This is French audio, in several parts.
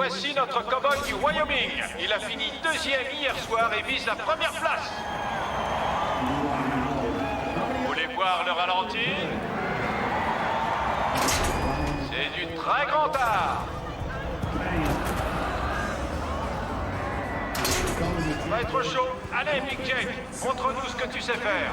voici notre cow-boy du Wyoming. Il a fini deuxième hier soir et vise la première place. Vous voulez voir le ralenti? C'est du très grand art. Ça va être chaud. Allez, Big Jake, montre-nous ce que tu sais faire.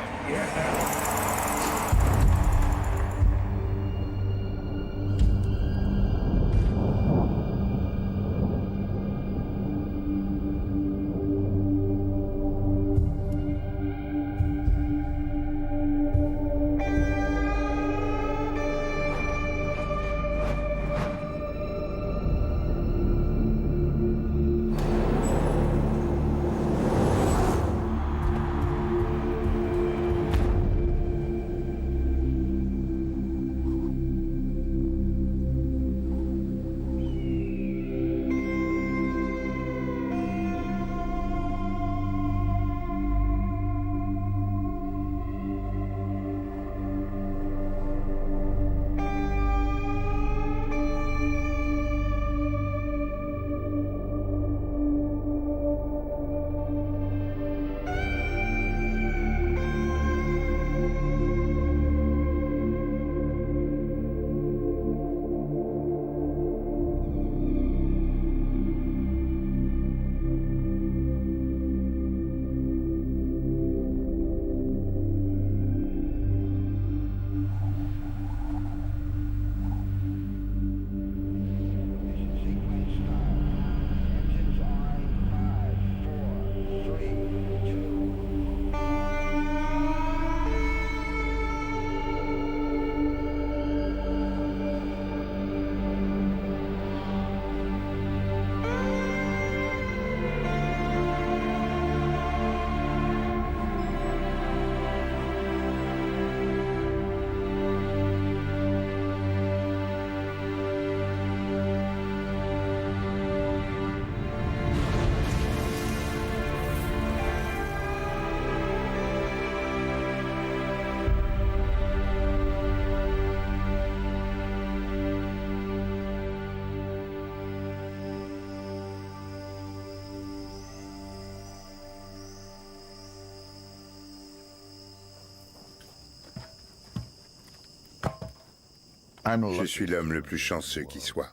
Je suis l'homme le plus chanceux qui soit.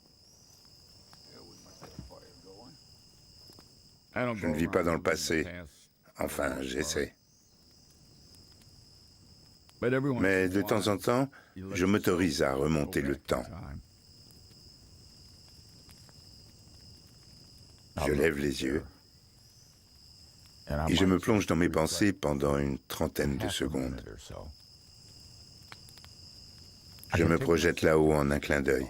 Je ne vis pas dans le passé. Enfin, j'essaie. Mais de temps en temps, je m'autorise à remonter le temps. Je lève les yeux et je me plonge dans mes pensées pendant une trentaine de secondes. Je me projette là-haut en un clin d'œil.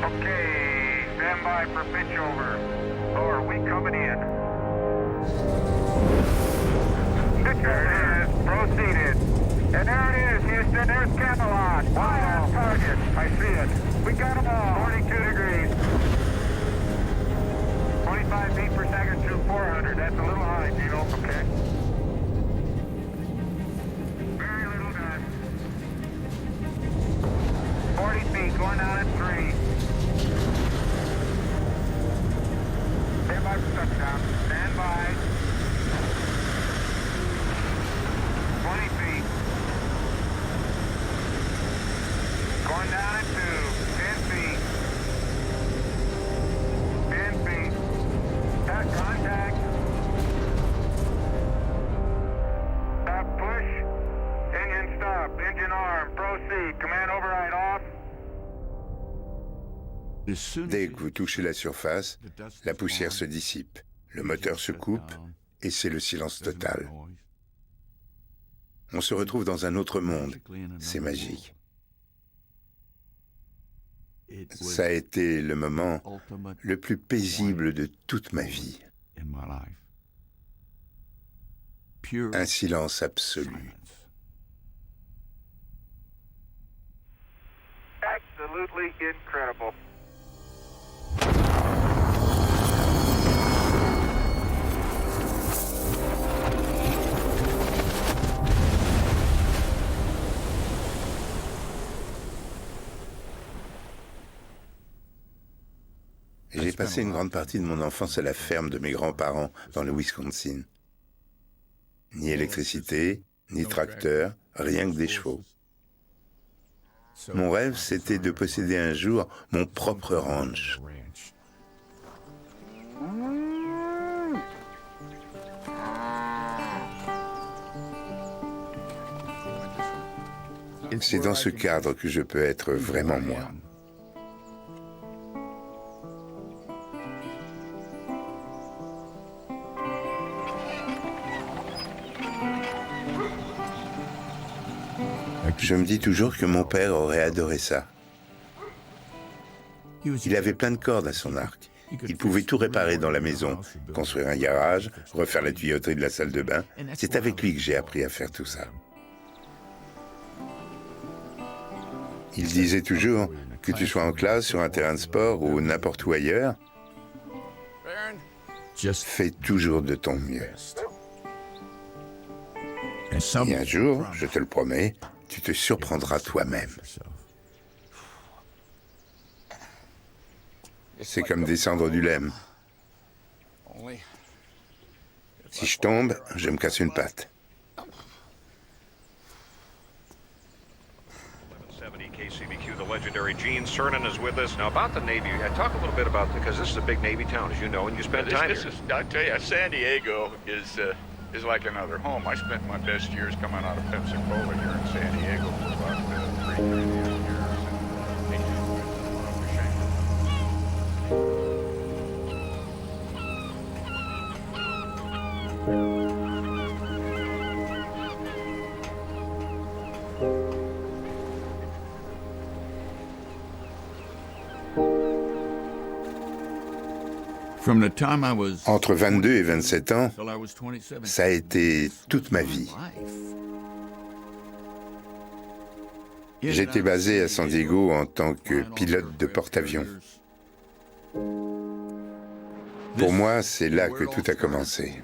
Okay, stand by for pitch over. Lower, we coming in. There it is, proceeded. And there it is, Houston, there's Camelot. Wide on target, I see it. We got them all. 42 degrees. 25 feet per second through 400. That's a little high, Gino. Okay. Very little done. 40 feet, going down at 3. Stand by for touchdown. Stand by. 20 feet. Going down at 2. 10 feet. 10 feet. Contact. Stop, push. Engine stop. Engine arm. Proceed. Command override off. Dès que vous touchez la surface, la poussière se dissipe, le moteur se coupe et c'est le silence total. On se retrouve dans un autre monde. C'est magique. Ça a été le moment le plus paisible de toute ma vie. Un silence absolu. Absolutely incredible. J'ai passé une grande partie de mon enfance à la ferme de mes grands-parents dans le Wisconsin. Ni électricité, ni tracteur, rien que des chevaux. Mon rêve, c'était de posséder un jour mon propre ranch. C'est dans ce cadre que je peux être vraiment moi. Je me dis toujours que mon père aurait adoré ça. Il avait plein de cordes à son arc. Il pouvait tout réparer dans la maison, construire un garage, refaire la tuyauterie de la salle de bain. C'est avec lui que j'ai appris à faire tout ça. Il disait toujours, que tu sois en classe, sur un terrain de sport ou n'importe où ailleurs, fais toujours de ton mieux. Et un jour, je te le promets, tu te surprendras toi-même. C'est comme descendre du lemme. Si je tombe, je me casse une patte. KCBQ, the legendary Gene Cernan is with us. Now, about the Navy, talk a little bit about, because this is a big Navy town, as you know, and you spent time here. I tell you, San Diego is like another home. I spent my best years coming out of Pensacola here in San Diego for about 3 years. Entre 22 et 27 ans, ça a été toute ma vie. J'étais basé à San Diego en tant que pilote de porte-avions. Pour moi, c'est là que tout a commencé.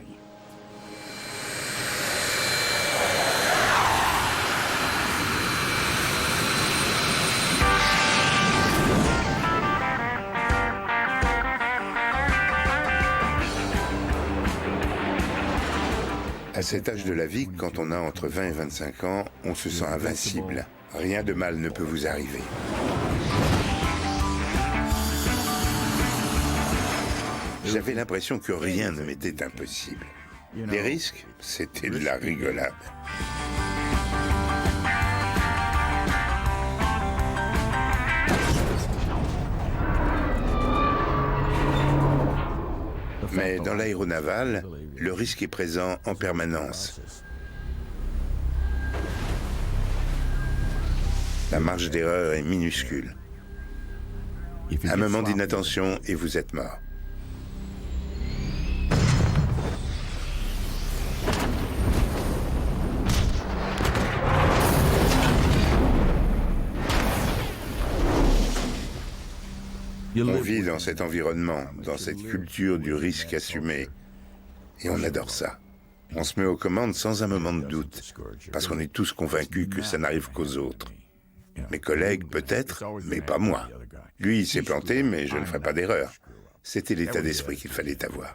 À cet âge de la vie, quand on a entre 20 et 25 ans, on se sent invincible. Rien de mal ne peut vous arriver. J'avais l'impression que rien ne m'était impossible. Les risques, c'était de la rigolade. Mais dans l'aéronaval, le risque est présent en permanence. La marge d'erreur est minuscule. Un moment d'inattention et vous êtes mort. On vit dans cet environnement, dans cette culture du risque assumé. Et on adore ça. On se met aux commandes sans un moment de doute, parce qu'on est tous convaincus que ça n'arrive qu'aux autres. Mes collègues, peut-être, mais pas moi. Lui, il s'est planté, mais je ne ferai pas d'erreur. C'était l'état d'esprit qu'il fallait avoir.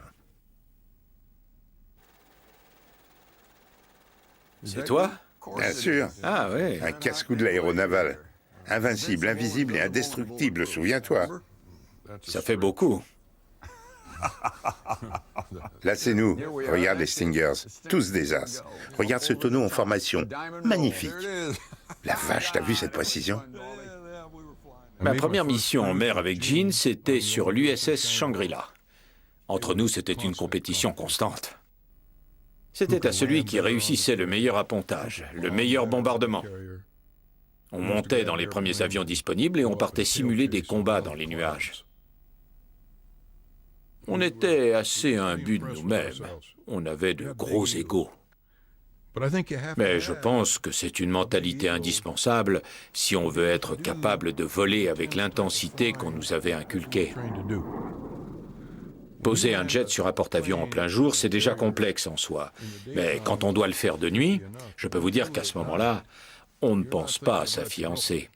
C'est toi? Bien sûr. Ah oui. Un casse-cou de l'aéronaval. Invincible, invisible et indestructible, souviens-toi. Ça fait beaucoup. Là, c'est nous. Regarde les Stingers. Tous des as. Regarde ce tonneau en formation. Magnifique. La vache, t'as vu cette précision? Ma première mission en mer avec Gene, c'était sur l'USS Shangri-La. Entre nous, c'était une compétition constante. C'était à celui qui réussissait le meilleur appontage, le meilleur bombardement. On montait dans les premiers avions disponibles et on partait simuler des combats dans les nuages. On était assez imbus de nous-mêmes. On avait de gros égos. Mais je pense que c'est une mentalité indispensable si on veut être capable de voler avec l'intensité qu'on nous avait inculquée. Poser un jet sur un porte-avions en plein jour, c'est déjà complexe en soi. Mais quand on doit le faire de nuit, je peux vous dire qu'à ce moment-là, on ne pense pas à sa fiancée.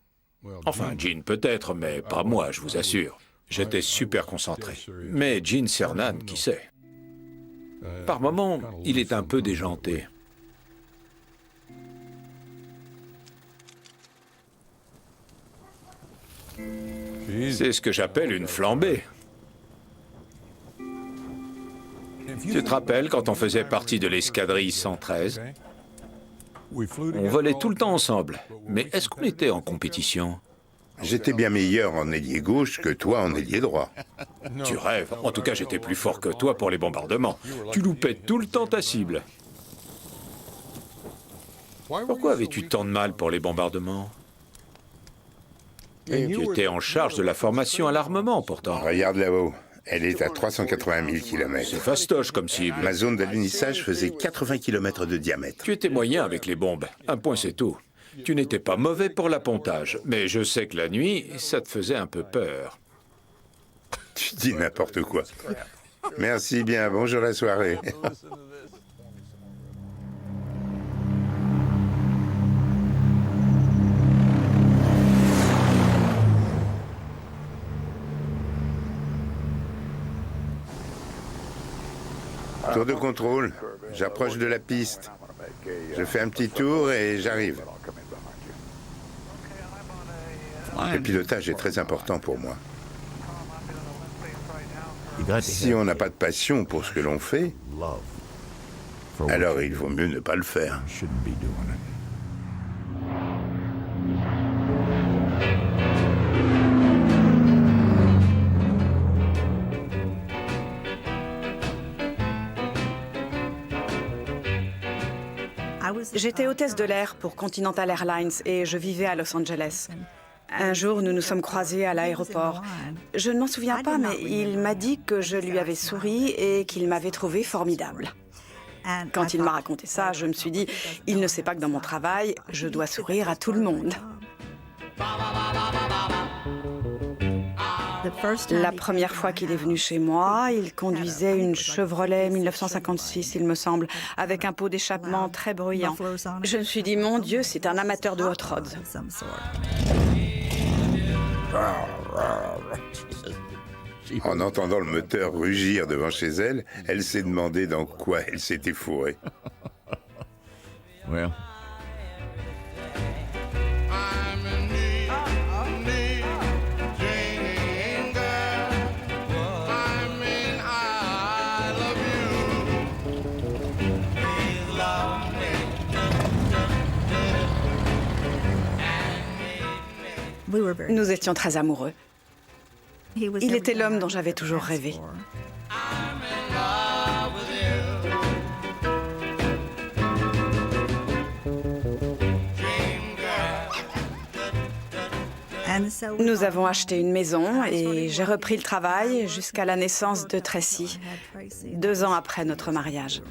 Enfin, Gene peut-être, mais pas moi, je vous assure. J'étais super concentré. Mais Gene Cernan, qui sait? Par moments, il est un peu déjanté. C'est ce que j'appelle une flambée. Tu te rappelles quand on faisait partie de l'escadrille 113? On volait tout le temps ensemble. Mais est-ce qu'on était en compétition? J'étais bien meilleur en ailier gauche que toi en ailier droit. Tu rêves. En tout cas, j'étais plus fort que toi pour les bombardements. Tu loupais tout le temps ta cible. Pourquoi avais-tu tant de mal pour les bombardements? Tu étais en charge de la formation à l'armement, pourtant. Regarde là-haut, elle est à 380 000 km. C'est fastoche comme cible. Ma zone d'alunissage faisait 80 km de diamètre. Tu étais moyen avec les bombes. Un point, c'est tout. Tu n'étais pas mauvais pour l'appontage, mais je sais que la nuit, ça te faisait un peu peur. Tu dis n'importe quoi. Merci bien, bonjour la soirée. Tour de contrôle, j'approche de la piste. Je fais un petit tour et j'arrive. Le pilotage est très important pour moi. Si on n'a pas de passion pour ce que l'on fait, alors il vaut mieux ne pas le faire. J'étais hôtesse de l'air pour Continental Airlines et je vivais à Los Angeles. Un jour, nous nous sommes croisés à l'aéroport. Je ne m'en souviens pas, mais il m'a dit que je lui avais souri et qu'il m'avait trouvé formidable. Quand il m'a raconté ça, je me suis dit, il ne sait pas que dans mon travail, je dois sourire à tout le monde. La première fois qu'il est venu chez moi, il conduisait une Chevrolet 1956, il me semble, avec un pot d'échappement très bruyant. Je me suis dit, mon Dieu, c'est un amateur de hot rods. En entendant le moteur rugir devant chez elle, elle s'est demandé dans quoi elle s'était fourrée. Nous étions très amoureux. Il était l'homme dont j'avais toujours rêvé. Nous avons acheté une maison et j'ai repris le travail jusqu'à la naissance de Tracy, 2 ans après notre mariage.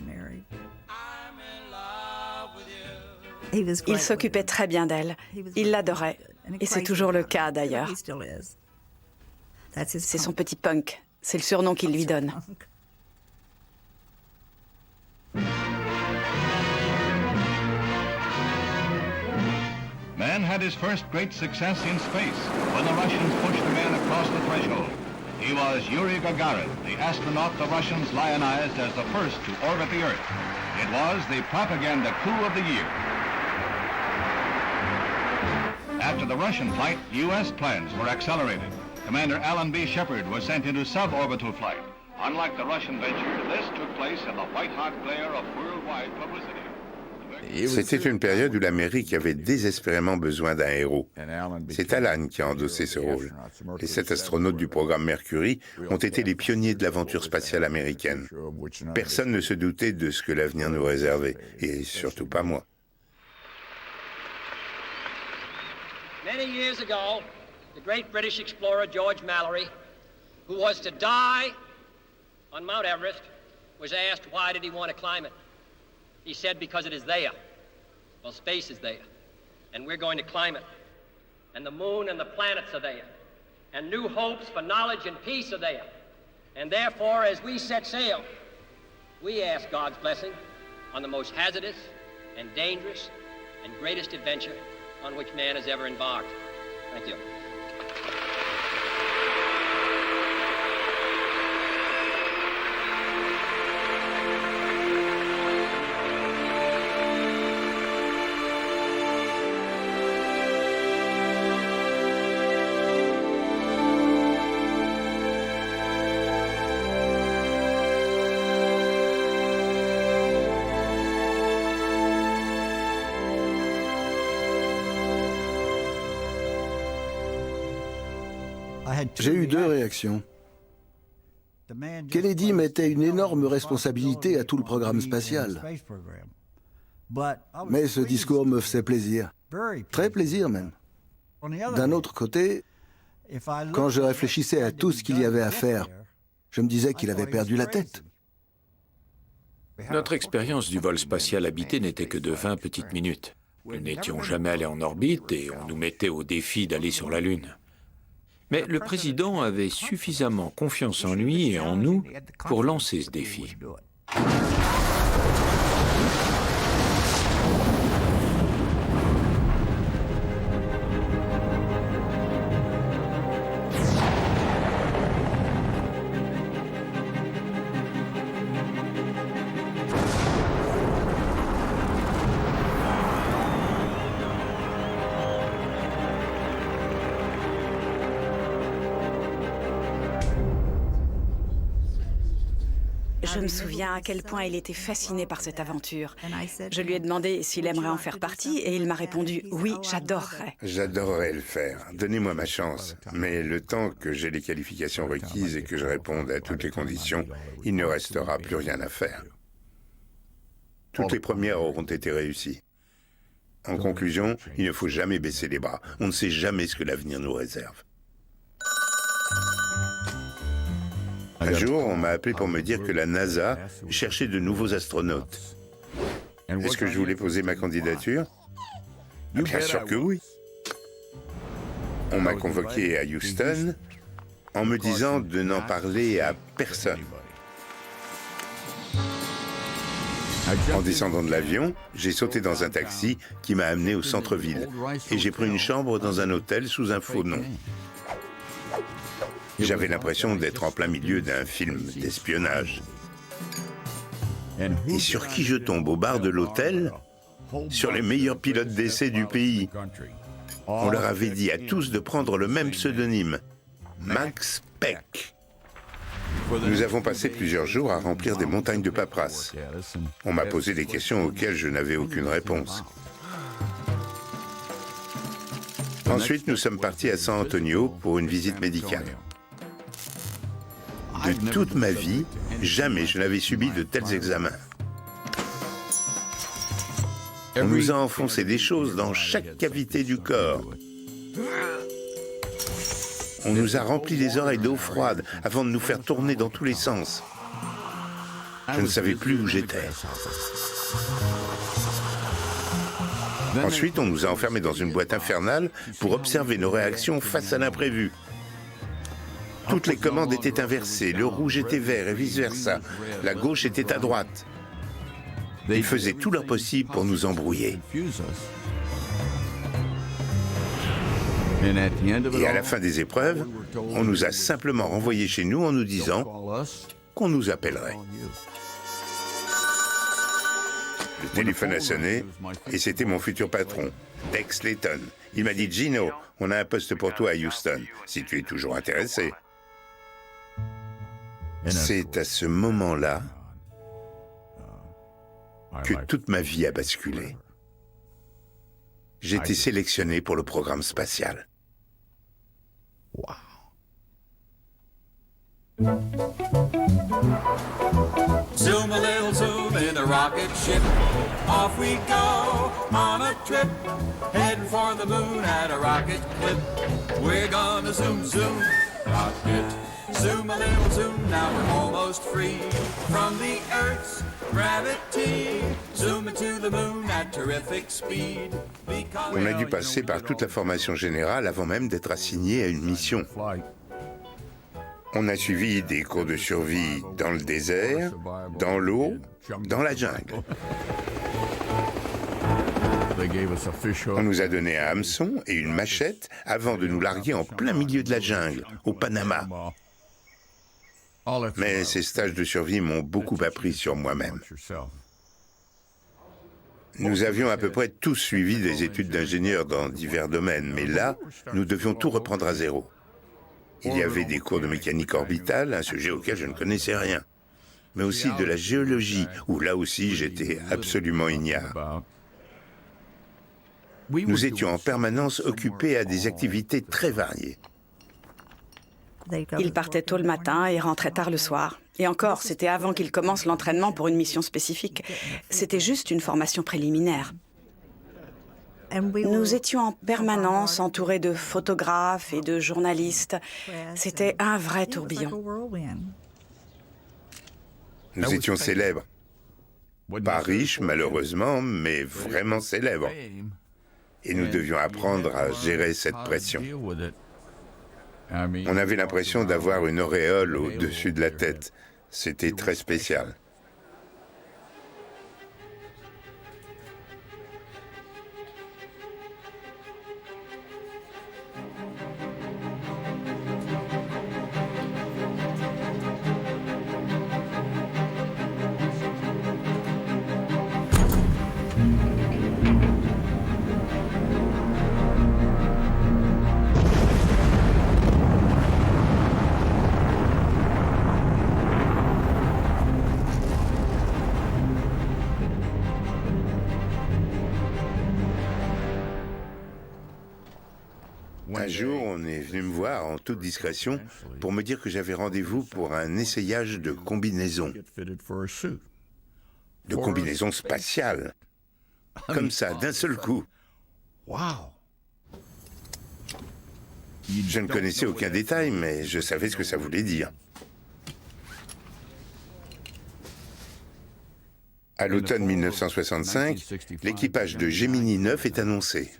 Il s'occupait très bien d'elle. Il l'adorait. Et c'est toujours le cas d'ailleurs. C'est son petit punk. C'est le surnom qu'il lui donne. Man had his first great success in space when the Russians pushed a man across the threshold. He was Yuri Gagarin, the astronaut the Russians lionized as the first to orbit the Earth. It was the propaganda coup of the year. After the Russian flight, U.S. plans were accelerated. Commander Alan B. Shepard was sent into suborbital flight. Unlike the Russian venture, this took place in the white-hot glare of worldwide publicity. C'était une période où l'Amérique avait désespérément besoin d'un héros. C'est Alan qui a endossé ce rôle. Les 7 astronautes du programme Mercury ont été les pionniers de l'aventure spatiale américaine. Personne ne se doutait de ce que l'avenir nous réservait, et surtout pas moi. Many years ago, the great British explorer George Mallory, who was to die on Mount Everest, was asked why did he want to climb it. He said because it is there. Well, space is there, and we're going to climb it. And the moon and the planets are there, and new hopes for knowledge and peace are there. And therefore, as we set sail, we ask God's blessing on the most hazardous and dangerous and greatest adventure on which man has ever embarked. Thank you. J'ai eu deux réactions. Kennedy mettait une énorme responsabilité à tout le programme spatial. Mais ce discours me faisait plaisir. Très plaisir même. D'un autre côté, quand je réfléchissais à tout ce qu'il y avait à faire, je me disais qu'il avait perdu la tête. Notre expérience du vol spatial habité n'était que de 20 petites minutes. Nous n'étions jamais allés en orbite et on nous mettait au défi d'aller sur la Lune. Mais le président avait suffisamment confiance en lui et en nous pour lancer ce défi. Je me souviens à quel point il était fasciné par cette aventure. Je lui ai demandé s'il aimerait en faire partie et il m'a répondu « Oui, j'adorerais ». J'adorerais le faire. Donnez-moi ma chance. Mais le temps que j'ai les qualifications requises et que je réponde à toutes les conditions, il ne restera plus rien à faire. Toutes les premières auront été réussies. En conclusion, il ne faut jamais baisser les bras. On ne sait jamais ce que l'avenir nous réserve. Un jour, on m'a appelé pour me dire que la NASA cherchait de nouveaux astronautes. Est-ce que je voulais poser ma candidature? Bien sûr que oui. On m'a convoqué à Houston en me disant de n'en parler à personne. En descendant de l'avion, j'ai sauté dans un taxi qui m'a amené au centre-ville et j'ai pris une chambre dans un hôtel sous un faux nom. J'avais l'impression d'être en plein milieu d'un film d'espionnage. Et sur qui je tombe au bar de l'hôtel? Sur les meilleurs pilotes d'essai du pays. On leur avait dit à tous de prendre le même pseudonyme, Max Peck. Nous avons passé plusieurs jours à remplir des montagnes de paperasse. On m'a posé des questions auxquelles je n'avais aucune réponse. Ensuite, nous sommes partis à San Antonio pour une visite médicale. De toute ma vie, jamais je n'avais subi de tels examens. On nous a enfoncé des choses dans chaque cavité du corps. On nous a rempli les oreilles d'eau froide avant de nous faire tourner dans tous les sens. Je ne savais plus où j'étais. Ensuite, on nous a enfermés dans une boîte infernale pour observer nos réactions face à l'imprévu. Toutes les commandes étaient inversées, le rouge était vert et vice-versa. La gauche était à droite. Ils faisaient tout leur possible pour nous embrouiller. Et à la fin des épreuves, on nous a simplement renvoyés chez nous en nous disant qu'on nous appellerait. Le téléphone a sonné et c'était mon futur patron, Tex Layton. Il m'a dit « Gino, on a un poste pour toi à Houston, si tu es toujours intéressé. » C'est à ce moment-là que toute ma vie a basculé. J'ai été sélectionné pour le programme spatial. Zoom a little zoom in a rocket ship. Off we go on a trip, heading for the moon at a rocket clip. We're gonna zoom, zoom, rocket. Zoom a little zoom, now we're almost free from the Earth's gravity. Zoom into the moon at terrific speed. On a dû passer par toute la formation générale avant même d'être assigné à une mission. On a suivi des cours de survie dans le désert, dans l'eau, dans la jungle. On nous a donné un hameçon et une machette avant de nous larguer en plein milieu de la jungle, au Panama. Mais ces stages de survie m'ont beaucoup appris sur moi-même. Nous avions à peu près tous suivi des études d'ingénieur dans divers domaines, mais là, nous devions tout reprendre à zéro. Il y avait des cours de mécanique orbitale, un sujet auquel je ne connaissais rien, mais aussi de la géologie, où là aussi j'étais absolument ignare. Nous étions en permanence occupés à des activités très variées. Ils partaient tôt le matin et rentraient tard le soir. Et encore, c'était avant qu'ils commencent l'entraînement pour une mission spécifique. C'était juste une formation préliminaire. Nous étions en permanence entourés de photographes et de journalistes. C'était un vrai tourbillon. Nous étions célèbres. Pas riches, malheureusement, mais vraiment célèbres. Et nous devions apprendre à gérer cette pression. On avait l'impression d'avoir une auréole au-dessus de la tête. C'était très spécial. Un jour, on est venu me voir en toute discrétion pour me dire que j'avais rendez-vous pour un essayage de combinaison. De combinaison spatiale. Comme ça, d'un seul coup. Je ne connaissais aucun détail, mais je savais ce que ça voulait dire. À l'automne 1965, l'équipage de Gemini 9 est annoncé.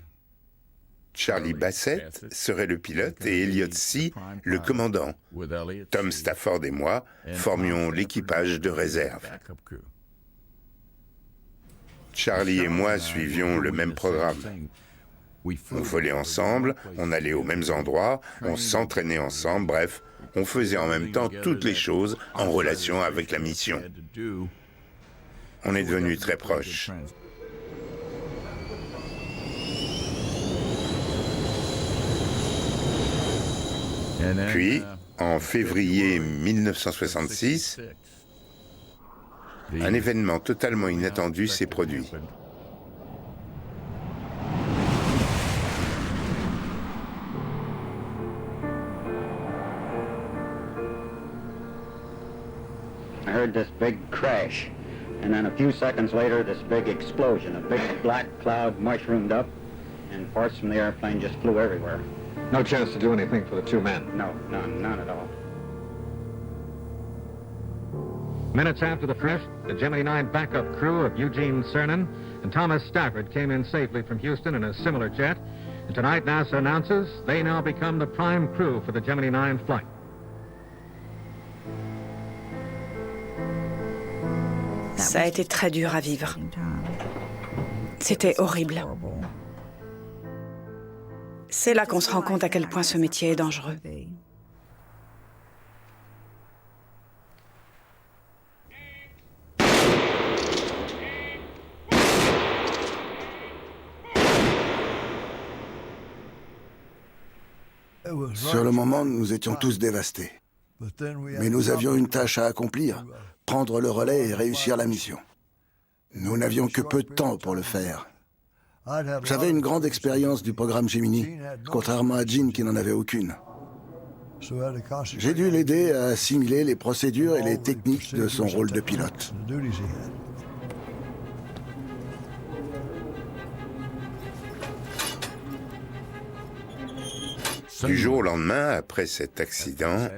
Charlie Bassett serait le pilote et Elliot C. le commandant. Tom Stafford et moi formions l'équipage de réserve. Charlie et moi suivions le même programme. On volait ensemble, on allait aux mêmes endroits, on s'entraînait ensemble, bref, on faisait en même temps toutes les choses en relation avec la mission. On est devenus très proches. Puis, en février 1966, un événement totalement inattendu s'est produit. I heard this big crash, and then a few seconds later, this big explosion. A big black cloud mushroomed up, and parts from the airplane just flew everywhere. No chance to do anything for the two men? No, none at all. Minutes after the crash, the Gemini 9 backup crew of Eugene Cernan and Thomas Stafford came in safely from Houston in a similar jet. And tonight, NASA announces they now become the prime crew for the Gemini 9 flight. Ça a été très dur à vivre. C'était horrible. C'est là qu'on se rend compte à quel point ce métier est dangereux. Sur le moment, nous étions tous dévastés. Mais nous avions une tâche à accomplir, prendre le relais et réussir la mission. Nous n'avions que peu de temps pour le faire. J'avais une grande expérience du programme Gemini, contrairement à Gene qui n'en avait aucune. J'ai dû l'aider à assimiler les procédures et les techniques de son rôle de pilote. Du jour au lendemain, après cet accident,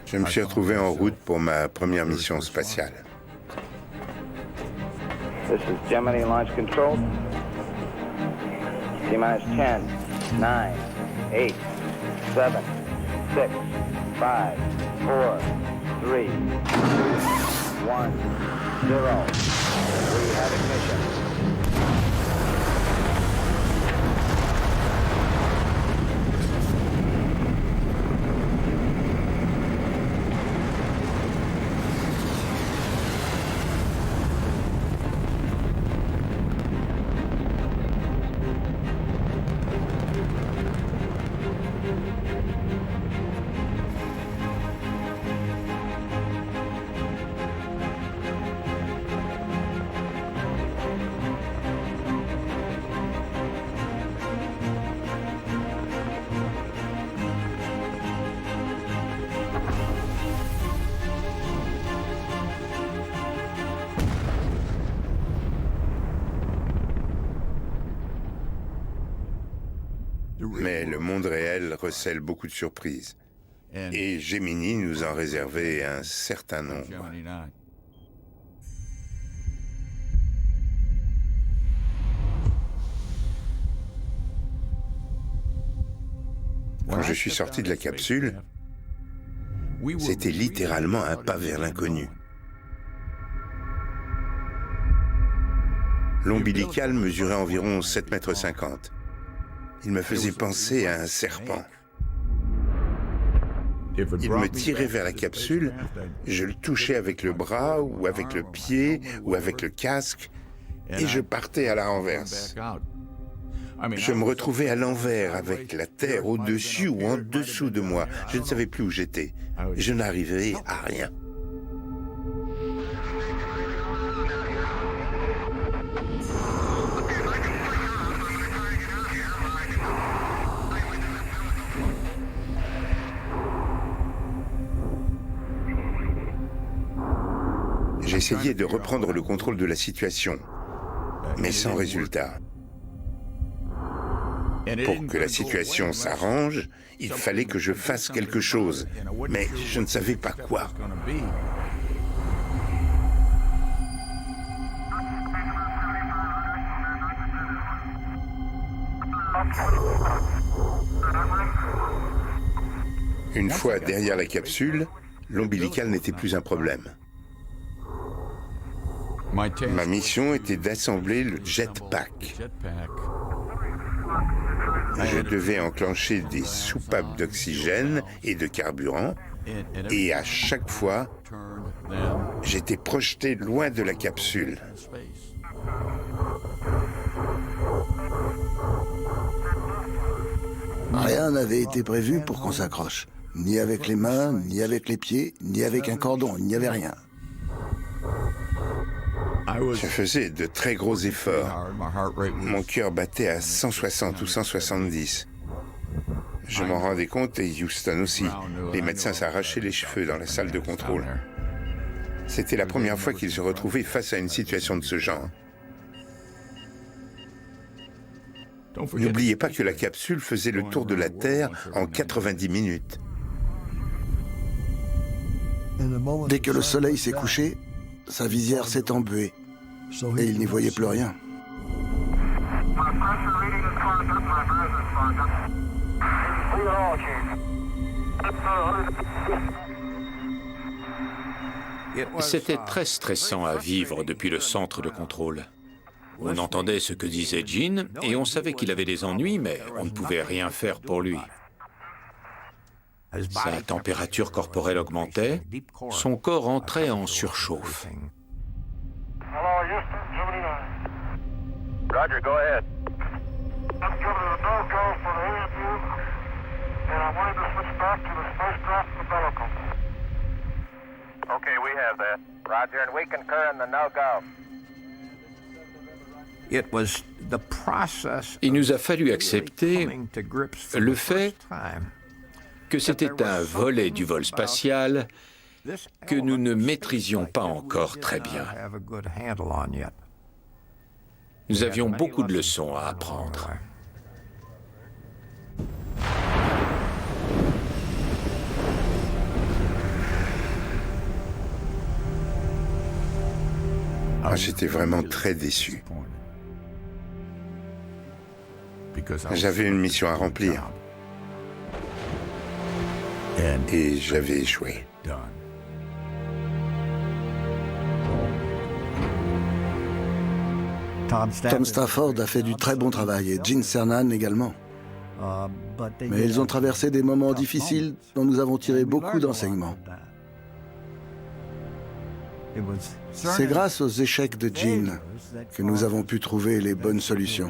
je me suis retrouvé en route pour ma première mission spatiale. This is Gemini Launch Control. T-minus 10, 9, 8, 7, 6, 5, 4, 3, 2, 1, 0. We have ignition. recèle beaucoup de surprises. Et Gemini nous en réservait un certain nombre. Quand je suis sorti de la capsule, c'était littéralement un pas vers l'inconnu. L'ombilical mesurait environ 7,50 m. Il me faisait penser à un serpent. Il me tirait vers la capsule, je le touchais avec le bras, ou avec le pied, ou avec le casque, et je partais à la renverse. Je me retrouvais à l'envers, avec la terre au-dessus ou en dessous de moi. Je ne savais plus où j'étais. Je n'arrivais à rien. J'essayais de reprendre le contrôle de la situation, mais sans résultat. Pour que la situation s'arrange, il fallait que je fasse quelque chose, mais je ne savais pas quoi. Une fois derrière la capsule, l'ombilical n'était plus un problème. Ma mission était d'assembler le jetpack. Je devais enclencher des soupapes d'oxygène et de carburant, et à chaque fois, j'étais projeté loin de la capsule. Rien n'avait été prévu pour qu'on s'accroche. Ni avec les mains, ni avec les pieds, ni avec un cordon, il n'y avait rien. Je faisais de très gros efforts. Mon cœur battait à 160 ou 170. Je m'en rendais compte et Houston aussi. Les médecins s'arrachaient les cheveux dans la salle de contrôle. C'était la première fois qu'ils se retrouvaient face à une situation de ce genre. N'oubliez pas que la capsule faisait le tour de la Terre en 90 minutes. Dès que le soleil s'est couché, sa visière s'est embuée et il n'y voyait plus rien. C'était très stressant à vivre depuis le centre de contrôle. On entendait ce que disait Gene et on savait qu'il avait des ennuis, mais on ne pouvait rien faire pour lui. Sa température corporelle augmentait, son corps entrait en surchauffe. Roger, go ahead. I'm giving a no-go for the interview, and I wanted to switch back to the spacecraft umbilical. Okay, we have that. Roger, and we concur in the no-go. Il nous a fallu accepter le fait que c'était un volet du vol spatial que nous ne maîtrisions pas encore très bien. Nous avions beaucoup de leçons à apprendre. J'étais vraiment très déçu. J'avais une mission à remplir. Et j'avais échoué. Tom Stafford a fait du très bon travail et Gene Cernan également. Mais ils ont traversé des moments difficiles dont nous avons tiré beaucoup d'enseignements. C'est grâce aux échecs de Gene que nous avons pu trouver les bonnes solutions.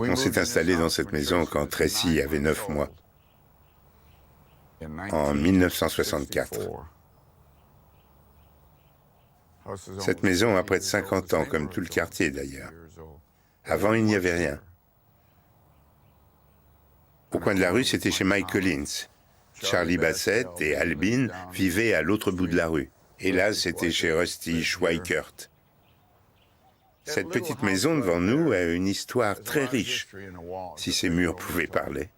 On s'est installé dans cette maison quand Tracy avait 9 mois, en 1964. Cette maison a près de 50 ans, comme tout le quartier d'ailleurs. Avant, il n'y avait rien. Au coin de la rue, c'était chez Mike Collins. Charlie Bassett et Albin vivaient à l'autre bout de la rue. Et là, c'était chez Rusty Schweikert. Cette petite maison devant nous a une histoire très riche, si ces murs pouvaient parler.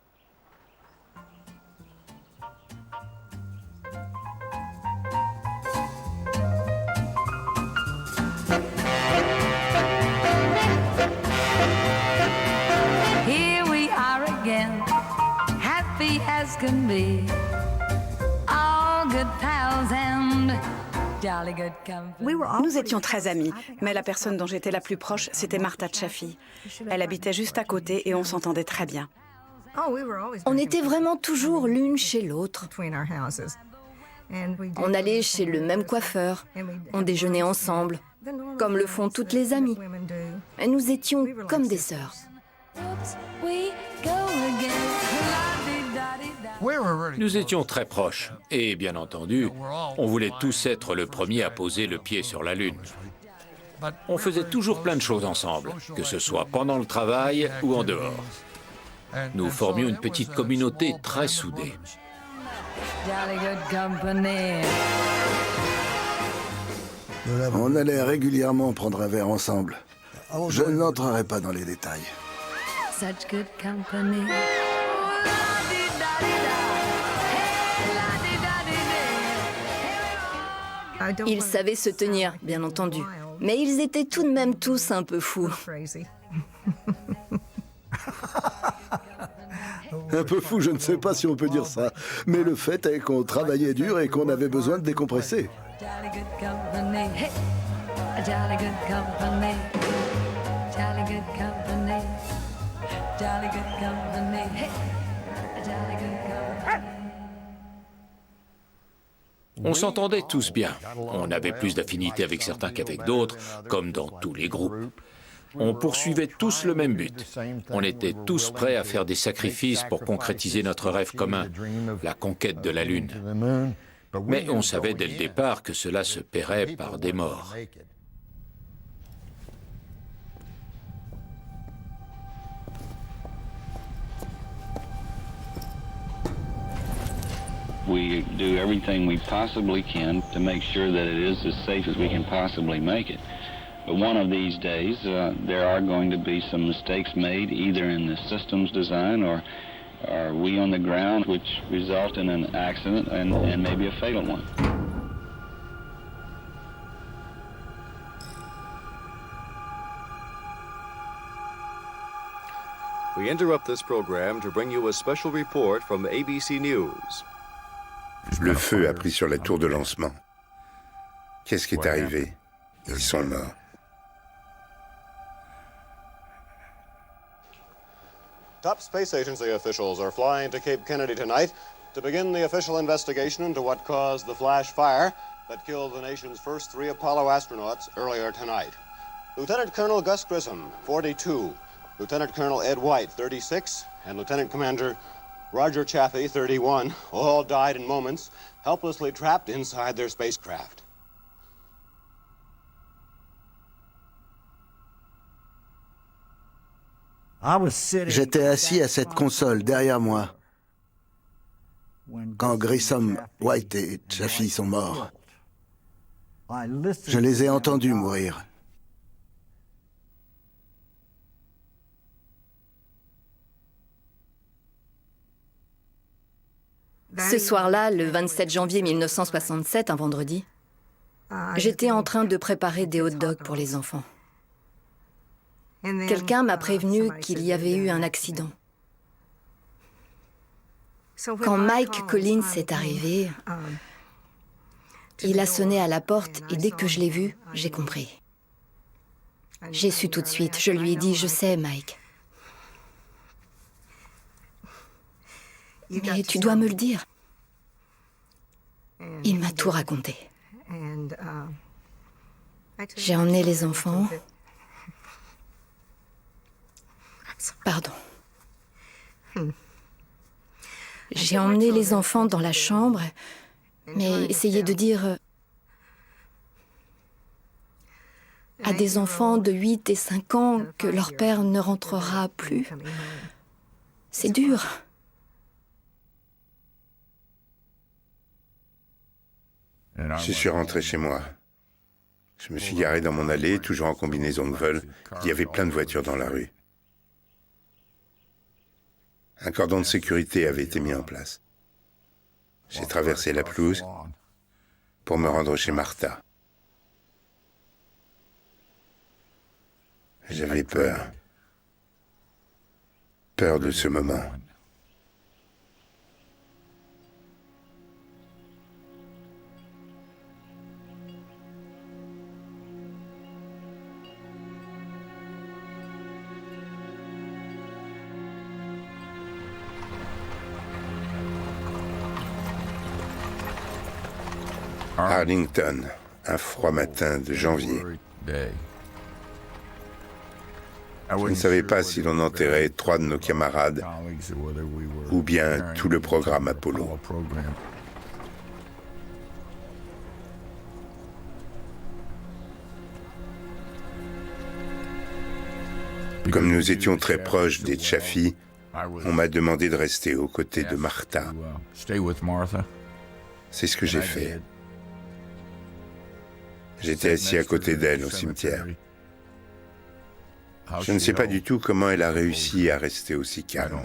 Here we are again, happy as can be. All good pals and jolly good company. Nous étions très amis, mais la personne dont j'étais la plus proche, c'était Martha Chaffee. Elle habitait juste à côté et on s'entendait très bien. On était vraiment toujours l'une chez l'autre. On allait chez le même coiffeur, on déjeunait ensemble, comme le font toutes les amies. Et nous étions comme des sœurs. Nous étions très proches et, bien entendu, on voulait tous être le premier à poser le pied sur la Lune. On faisait toujours plein de choses ensemble, que ce soit pendant le travail ou en dehors. Nous formions une petite communauté très soudée. On allait régulièrement prendre un verre ensemble. Je n'entrerai pas dans les détails. Such good company. Ils savaient se tenir, bien entendu. Mais ils étaient tout de même tous un peu fous. Un peu fou, je ne sais pas si on peut dire ça. Mais le fait est qu'on travaillait dur et qu'on avait besoin de décompresser. Jolly good company. Hey, a jolly good company. Jolly good company. Jolly good company. Hey, a jolly good company. On s'entendait tous bien. On avait plus d'affinité avec certains qu'avec d'autres, comme dans tous les groupes. On poursuivait tous le même but. On était tous prêts à faire des sacrifices pour concrétiser notre rêve commun, la conquête de la Lune. Mais on savait dès le départ que cela se paierait par des morts. We do everything we possibly can to make sure that it is as safe as we can possibly make it. But one of these days, there are going to be some mistakes made, either in the system's design or we on the ground, which result in an accident and maybe a fatal one. We interrupt this program to bring you a special report from ABC News. Le feu a pris sur la tour de lancement. Qu'est-ce qui est arrivé? Ils sont morts. Top space agency officials are flying to Cape Kennedy tonight to begin the official investigation into what caused the flash fire that killed the nation's first 3 Apollo astronauts earlier tonight. Lieutenant Colonel Gus Grissom, 42, Lieutenant Colonel Ed White, 36, and Lieutenant Commander Roger Chaffee, 31, all died in moments, helplessly trapped inside their spacecraft. J'étais assis à cette console derrière moi quand Grissom, White et Chaffee sont morts. Je les ai entendus mourir. Ce soir-là, le 27 janvier 1967, un vendredi, j'étais en train de préparer des hot dogs pour les enfants. Quelqu'un m'a prévenu qu'il y avait eu un accident. Quand Mike Collins est arrivé, il a sonné à la porte et dès que je l'ai vu, j'ai compris. J'ai su tout de suite. Je lui ai dit, je sais, Mike. Mais tu dois me le dire. Il m'a tout raconté. J'ai emmené les enfants. Pardon. J'ai emmené les enfants dans la chambre, mais essayé de dire à des enfants de 8 et 5 ans que leur père ne rentrera plus. C'est dur. Je suis rentré chez moi. Je me suis garé dans mon allée, toujours en combinaison de vol. Il y avait plein de voitures dans la rue. Un cordon de sécurité avait été mis en place. J'ai traversé la pelouse pour me rendre chez Martha. J'avais peur. Peur de ce moment. Arlington, un froid matin de janvier. Je ne savais pas si l'on enterrait 3 de nos camarades ou bien tout le programme Apollo. Comme nous étions très proches des Chaffee, on m'a demandé de rester aux côtés de Martha. C'est ce que j'ai fait. J'étais assis à côté d'elle au cimetière. Je ne sais pas du tout comment elle a réussi à rester aussi calme.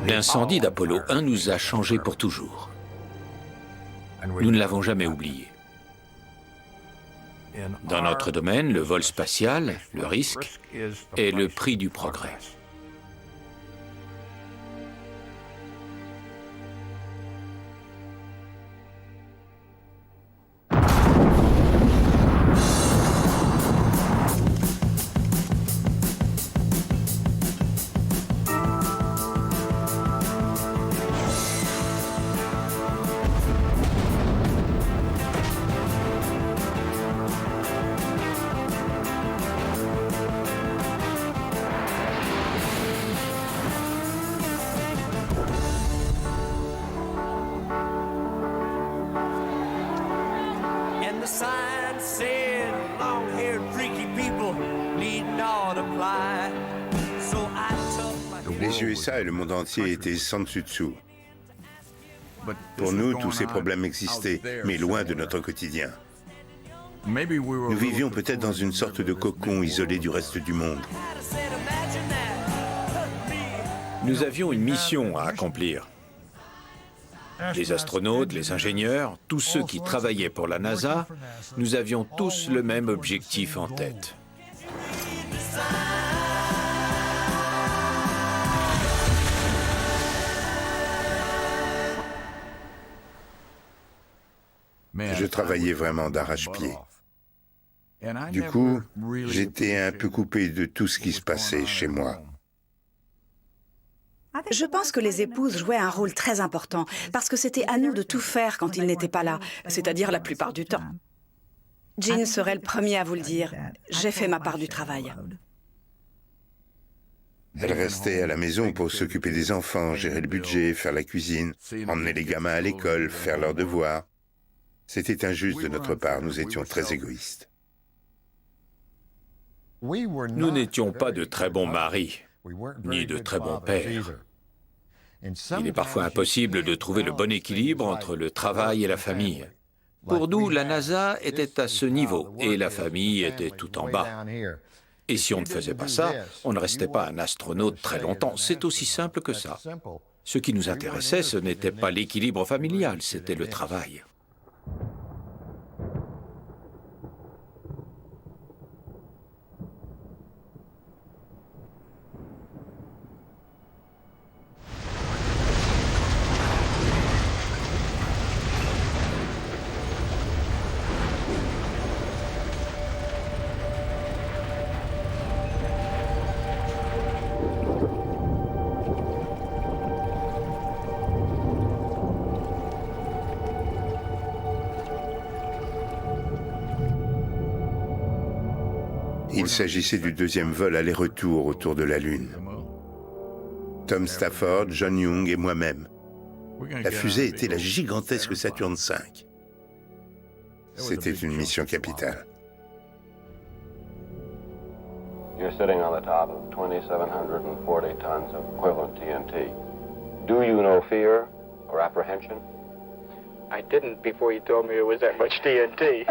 L'incendie d'Apollo 1 nous a changés pour toujours. Nous ne l'avons jamais oublié. Dans notre domaine, le vol spatial, le risque, est le prix du progrès. Les USA et le monde entier étaient sans dessus-dessous. Pour nous, tous ces problèmes existaient, mais loin de notre quotidien. Nous vivions peut-être dans une sorte de cocon isolé du reste du monde. Nous avions une mission à accomplir. Les astronautes, les ingénieurs, tous ceux qui travaillaient pour la NASA, nous avions tous le même objectif en tête. Je travaillais vraiment d'arrache-pied. Du coup, j'étais un peu coupé de tout ce qui se passait chez moi. Je pense que les épouses jouaient un rôle très important, parce que c'était à nous de tout faire quand ils n'étaient pas là, c'est-à-dire la plupart du temps. Jean serait le premier à vous le dire. J'ai fait ma part du travail. Elle restait à la maison pour s'occuper des enfants, gérer le budget, faire la cuisine, emmener les gamins à l'école, faire leurs devoirs. C'était injuste de notre part, nous étions très égoïstes. Nous n'étions pas de très bons maris, ni de très bons pères. Il est parfois impossible de trouver le bon équilibre entre le travail et la famille. Pour nous, la NASA était à ce niveau et la famille était tout en bas. Et si on ne faisait pas ça, on ne restait pas un astronaute très longtemps. C'est aussi simple que ça. Ce qui nous intéressait, ce n'était pas l'équilibre familial, c'était le travail. Il s'agissait du deuxième vol aller-retour autour de la Lune. Tom Stafford, John Young et moi-même. La fusée était la gigantesque Saturn V. C'était une mission capitale. You're sitting on the top of 2,740 tons of equivalent TNT. Do you know fear or apprehension? I didn't before you told me it was that much TNT.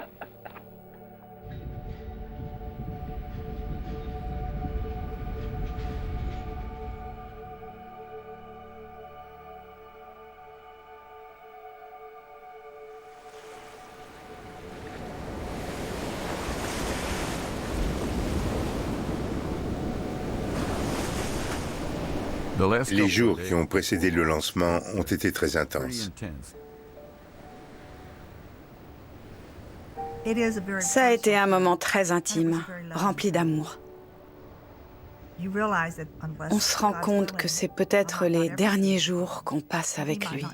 Les jours qui ont précédé le lancement ont été très intenses. Ça a été un moment très intime, rempli d'amour. On se rend compte que c'est peut-être les derniers jours qu'on passe avec lui.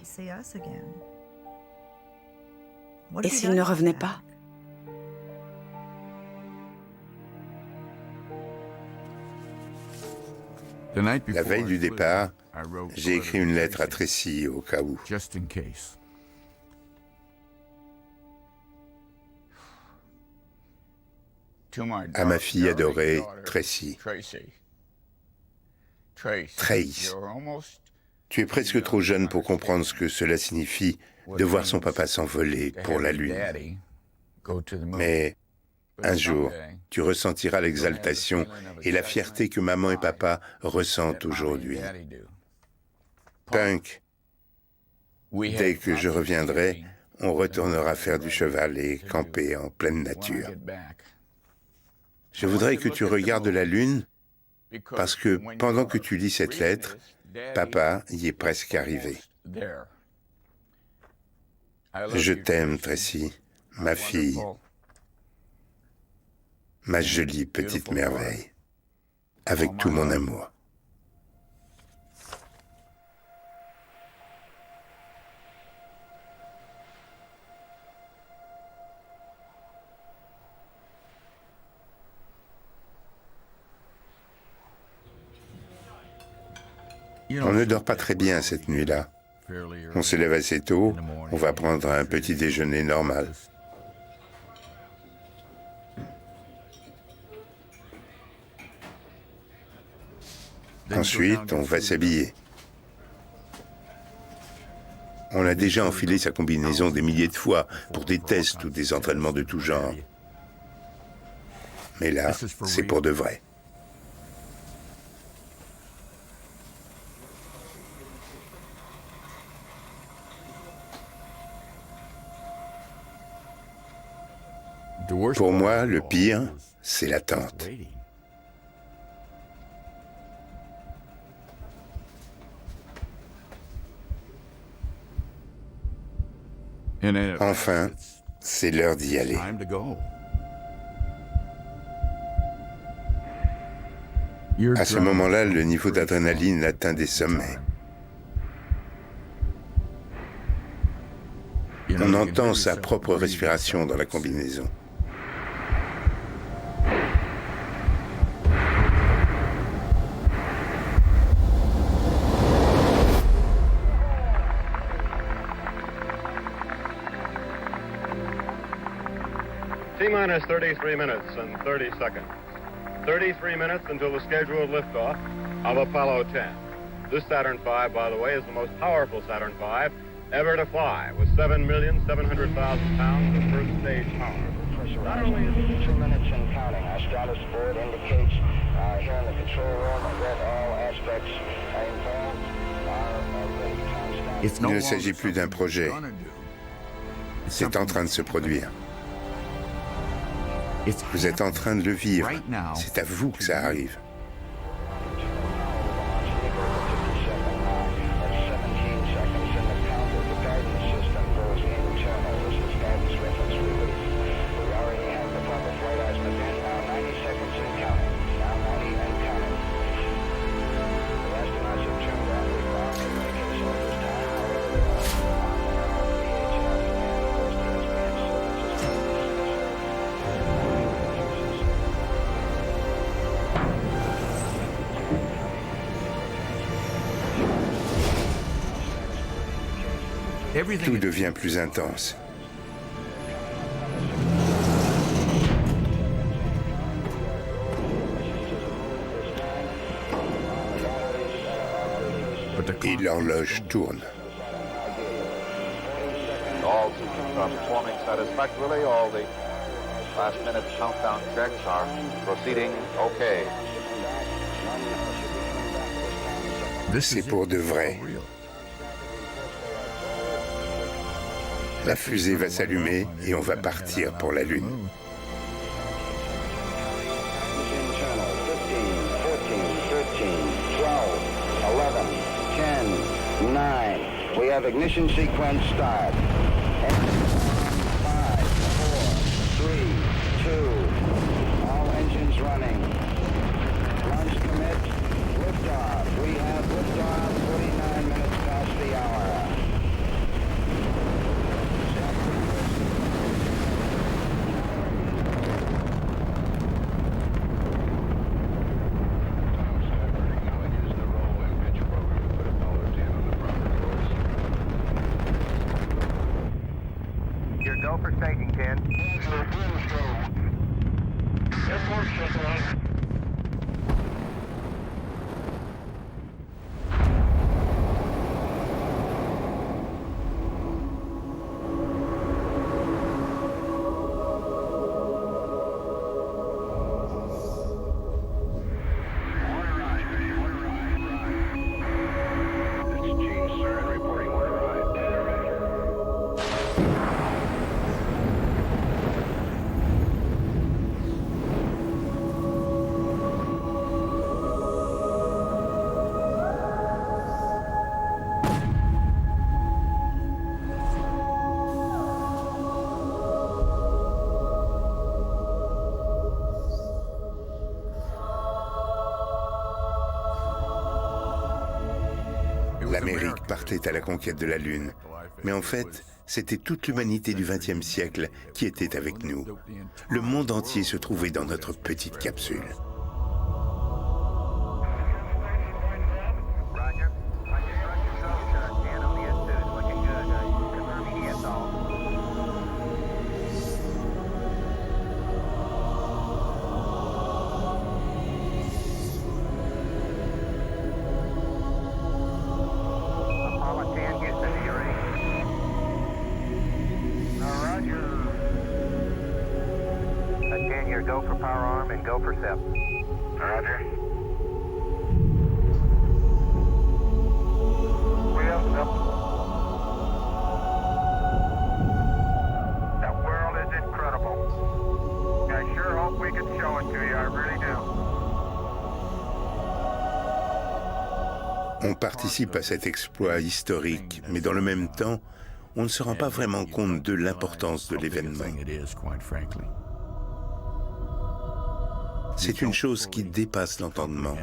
Et s'il ne revenait pas ? La veille du départ, j'ai écrit une lettre à Tracy au cas où. À ma fille adorée, Tracy. Trace. Tu es presque trop jeune pour comprendre ce que cela signifie de voir son papa s'envoler pour la Lune. Mais un jour, tu ressentiras l'exaltation et la fierté que maman et papa ressentent aujourd'hui. Punk, dès que je reviendrai, on retournera faire du cheval et camper en pleine nature. Je voudrais que tu regardes la Lune, parce que pendant que tu lis cette lettre, papa y est presque arrivé. Je t'aime, Tracy, ma fille. Ma jolie petite merveille, avec tout mon amour. On ne dort pas très bien cette nuit-là. On se lève assez tôt, on va prendre un petit déjeuner normal. Ensuite, on va s'habiller. On a déjà enfilé sa combinaison des milliers de fois pour des tests ou des entraînements de tout genre. Mais là, c'est pour de vrai. Pour moi, le pire, c'est l'attente. Enfin, c'est l'heure d'y aller. À ce moment-là, le niveau d'adrénaline atteint des sommets. On entend sa propre respiration dans la combinaison. T-minus 33 minutes and 30 seconds. 33 minutes until the scheduled liftoff of Apollo 10. This Saturn V, by the way, is the most powerful Saturn V ever to fly, with 7,700,000 pounds of first-stage power. Not only is it 2 minutes and counting, our status board indicates here in the control room that all aspects are involved. Il ne s'agit plus d'un projet. C'est en train de se produire. Vous êtes en train de le vivre. C'est à vous que ça arrive. Tout devient plus intense. Et l'horloge tourne. All systems are performing satisfactorily. All the last-minute countdown checks are proceeding okay. C'est pour de vrai. La fusée va s'allumer et on va partir pour la Lune. 9. We have ignition sequence start. 5, 4, 3, 2. All engines running. Launch commit. Liftoff. We have liftoff 49 minutes past the hour. Go for staging, Ken. L'Amérique partait à la conquête de la Lune. Mais en fait, c'était toute l'humanité du XXe siècle qui était avec nous. Le monde entier se trouvait dans notre petite capsule. Go for power arm and go for SEP. Roger. Wheels up. That world is incredible. I sure hope we can show it to you. I really do. On participe à cet exploit historique, mais dans le même temps, on ne se rend pas vraiment compte de l'importance de l'événement. C'est une chose qui dépasse l'entendement.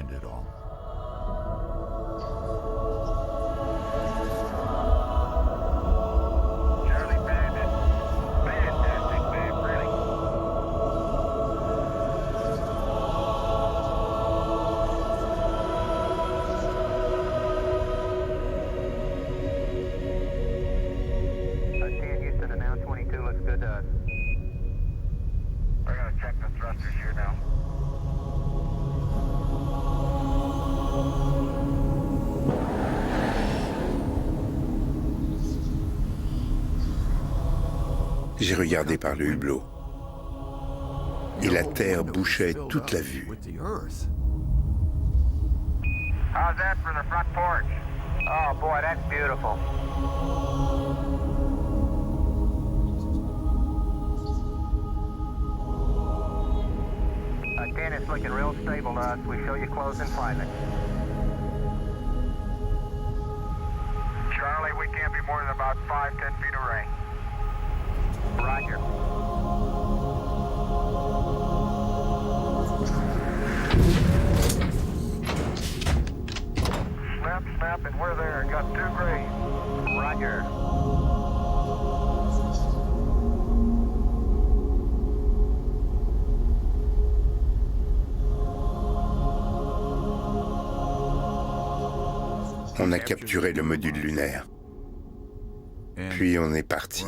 Houston, and now 22 looks good to us. We're going to check the thrusters here now. J'ai regardé par le hublot. Et la terre bouchait toute la vue. How's that for the front porch? Oh boy, that's beautiful. Again, it's looking real stable to us. We show you closing private. Charlie, we can't be more than about 5-10 feet away. Roger. Snap, and we're there. Got 2 grays. Roger. On a capturé le module lunaire. Puis on est parti.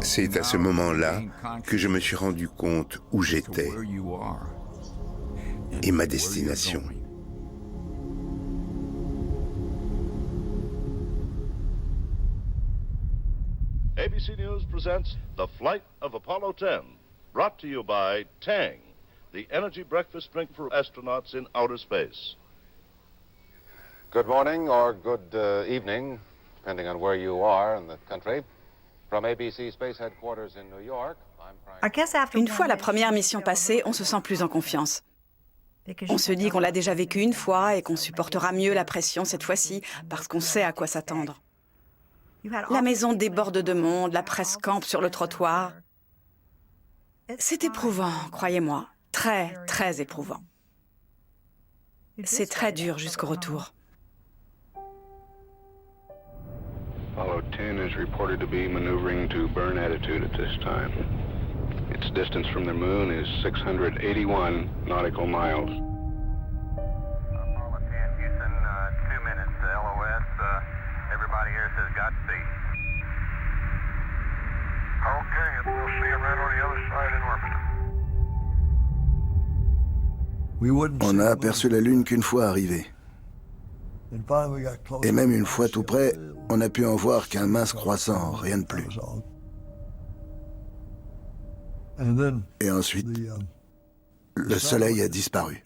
C'est à ce moment-là que je me suis rendu compte où j'étais et ma destination. ABC News presents The Flight of Apollo 10, brought to you by Tang, the energy breakfast drink for astronauts in outer space. Good morning or good evening, depending on where you are in the country. From ABC Space Headquarters in New York, I'm Frank. Une fois la première mission passée, on se sent plus en confiance. On se dit qu'on l'a déjà vécu une fois et qu'on supportera mieux la pression cette fois-ci parce qu'on sait à quoi s'attendre. La maison déborde de monde, la presse campe sur le trottoir. C'est éprouvant, croyez-moi. Très, très éprouvant. C'est très dur jusqu'au retour. Apollo 10 is reported to be maneuvering to burn attitude at this time. Its distance from the moon is 681 nautical miles. Apollo 10, Houston, 2 minutes to LOS. Everybody here says Godspeed. Okay, and we'll see you right on the other side in orbit. On n'a aperçu la Lune qu'une fois arrivée. Et même une fois tout près, on n'a pu en voir qu'un mince croissant, rien de plus. Et ensuite, le Soleil a disparu.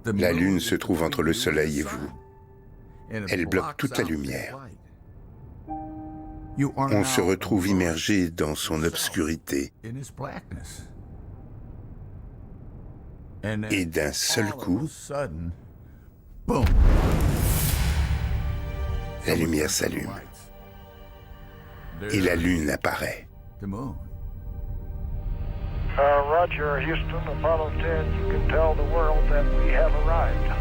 La Lune se trouve entre le Soleil et vous. Elle bloque toute la lumière. On se retrouve immergé dans son obscurité. Et d'un seul coup, la lumière s'allume. Et la Lune apparaît. Roger, Houston, Apollo 10, you can tell the world that we have arrived.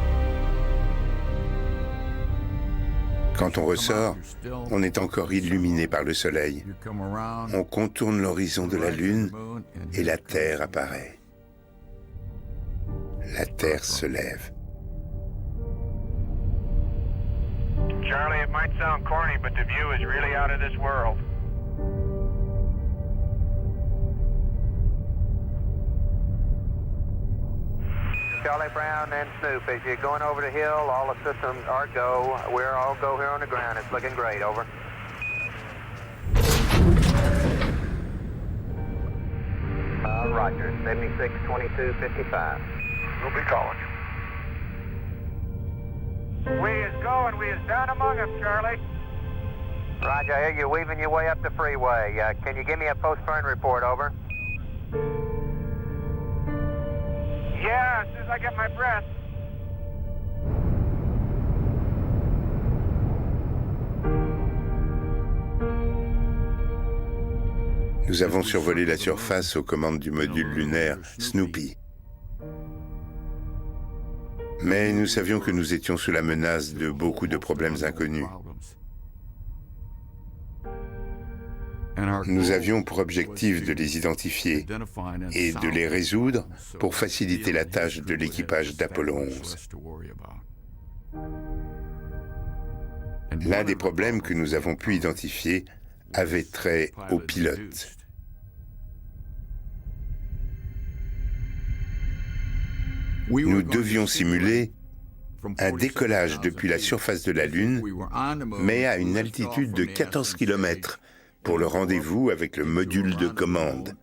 Quand on ressort, on est encore illuminé par le Soleil. On contourne l'horizon de la Lune et la Terre apparaît. La Terre se lève. Charlie, it might sound corny, but the view is really out of this world. Charlie Brown and Snoop, as you're going over the hill, all the systems are go. We're all go here on the ground. It's looking great, over. Roger, 76-22-55. We'll be calling you. We is going. We is down among them, Charlie. Roger, I hear you weaving your way up the freeway. Can you give me a post-burn report, over? Yeah, as soon as I get my breath. Nous avons survolé la surface aux commandes du module lunaire Snoopy. Mais nous savions que nous étions sous la menace de beaucoup de problèmes inconnus. Nous avions pour objectif de les identifier et de les résoudre pour faciliter la tâche de l'équipage d'Apollo 11. L'un des problèmes que nous avons pu identifier avait trait aux pilotes. Nous devions simuler un décollage depuis la surface de la Lune, mais à une altitude de 14 km, pour le rendez-vous avec le module de commande.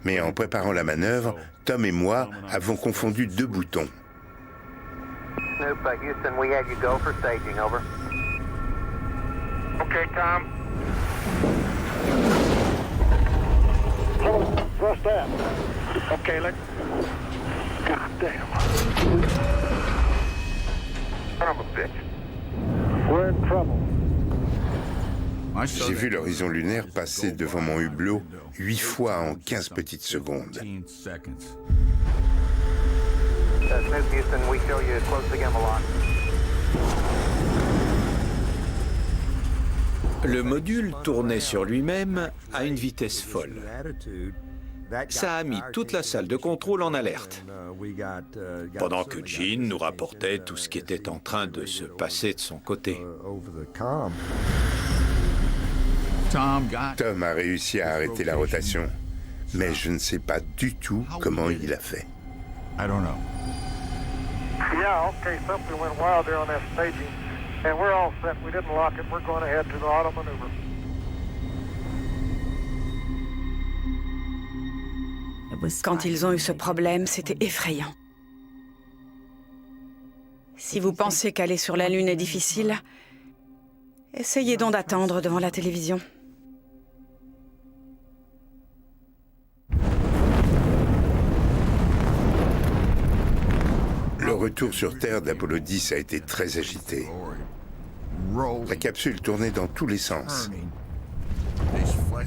Mais en préparant la manœuvre, Tom et moi avons confondu deux boutons. Snoop, Houston, we have you go for staging, over. Okay, Tom. Thrust that. Okay, let's... God damn. Son of a bitch. We're in trouble. J'ai vu l'horizon lunaire passer devant mon hublot 8 fois en 15 petites secondes. Snoop, Houston, we show you close to Gamelon. Le module tournait sur lui-même à une vitesse folle. Ça a mis toute la salle de contrôle en alerte, pendant que Gene nous rapportait tout ce qui était en train de se passer de son côté. Tom a réussi à arrêter la rotation, mais je ne sais pas du tout comment il a fait. Yeah, okay, something went wild there on that staging. And we're all set. We didn't lock it. We're going ahead to the auto maneuver. Quand ils ont eu ce problème, c'était effrayant. Si vous pensez qu'aller sur la Lune est difficile, essayez donc d'attendre devant la télévision. Le retour sur Terre d'Apollo 10 a été très agité. La capsule tournait dans tous les sens.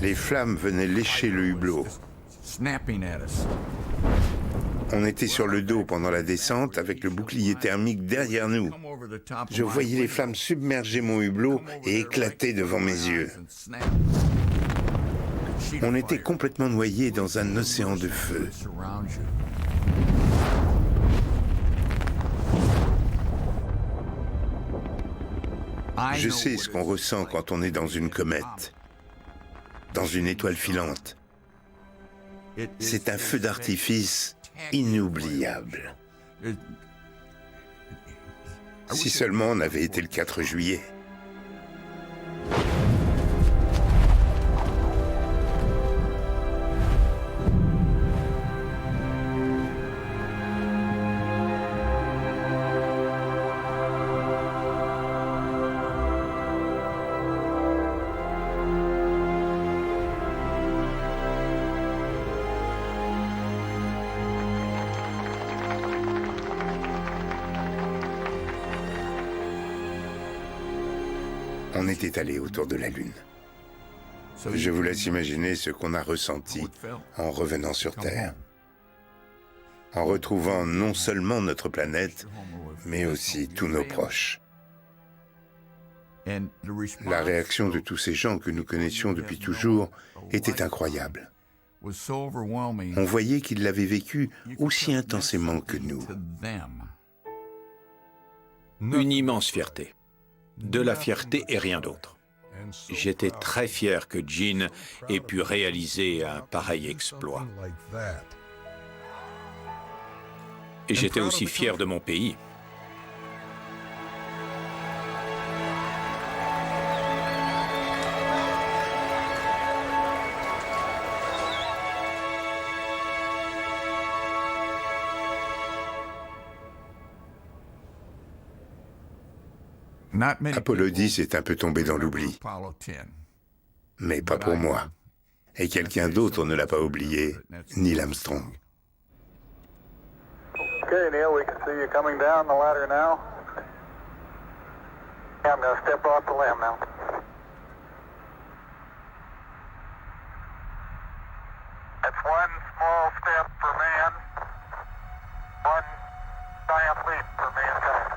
Les flammes venaient lécher le hublot. On était sur le dos pendant la descente avec le bouclier thermique derrière nous. Je voyais les flammes submerger mon hublot et éclater devant mes yeux. On était complètement noyés dans un océan de feu. Je sais ce qu'on ressent quand on est dans une comète, dans une étoile filante. C'est un feu d'artifice inoubliable. Si seulement on avait été le 4 juillet. On était allé autour de la Lune. Je vous laisse imaginer ce qu'on a ressenti en revenant sur Terre. En retrouvant non seulement notre planète, mais aussi tous nos proches. La réaction de tous ces gens que nous connaissions depuis toujours était incroyable. On voyait qu'ils l'avaient vécu aussi intensément que nous. Une immense fierté. De la fierté et rien d'autre. J'étais très fier que Gene ait pu réaliser un pareil exploit. Et j'étais aussi fier de mon pays. Apollo 10 est un peu tombé dans l'oubli. Mais pas pour moi. Et quelqu'un d'autre ne l'a pas oublié, Neil Armstrong. Okay, Neil, we can see you coming down the ladder now. I'm going to step off the limb now. That's one small step for man, one giant leap for mankind.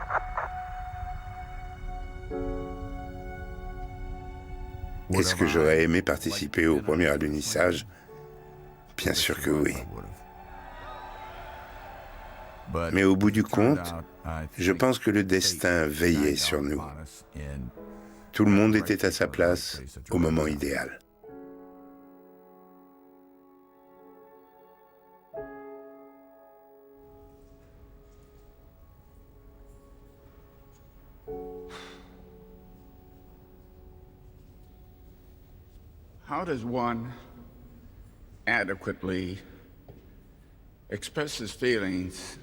Est-ce que j'aurais aimé participer au premier alunissage? Bien sûr que oui. Mais au bout du compte, je pense que le destin veillait sur nous. Tout le monde était à sa place au moment idéal. How does one adequately express his feelings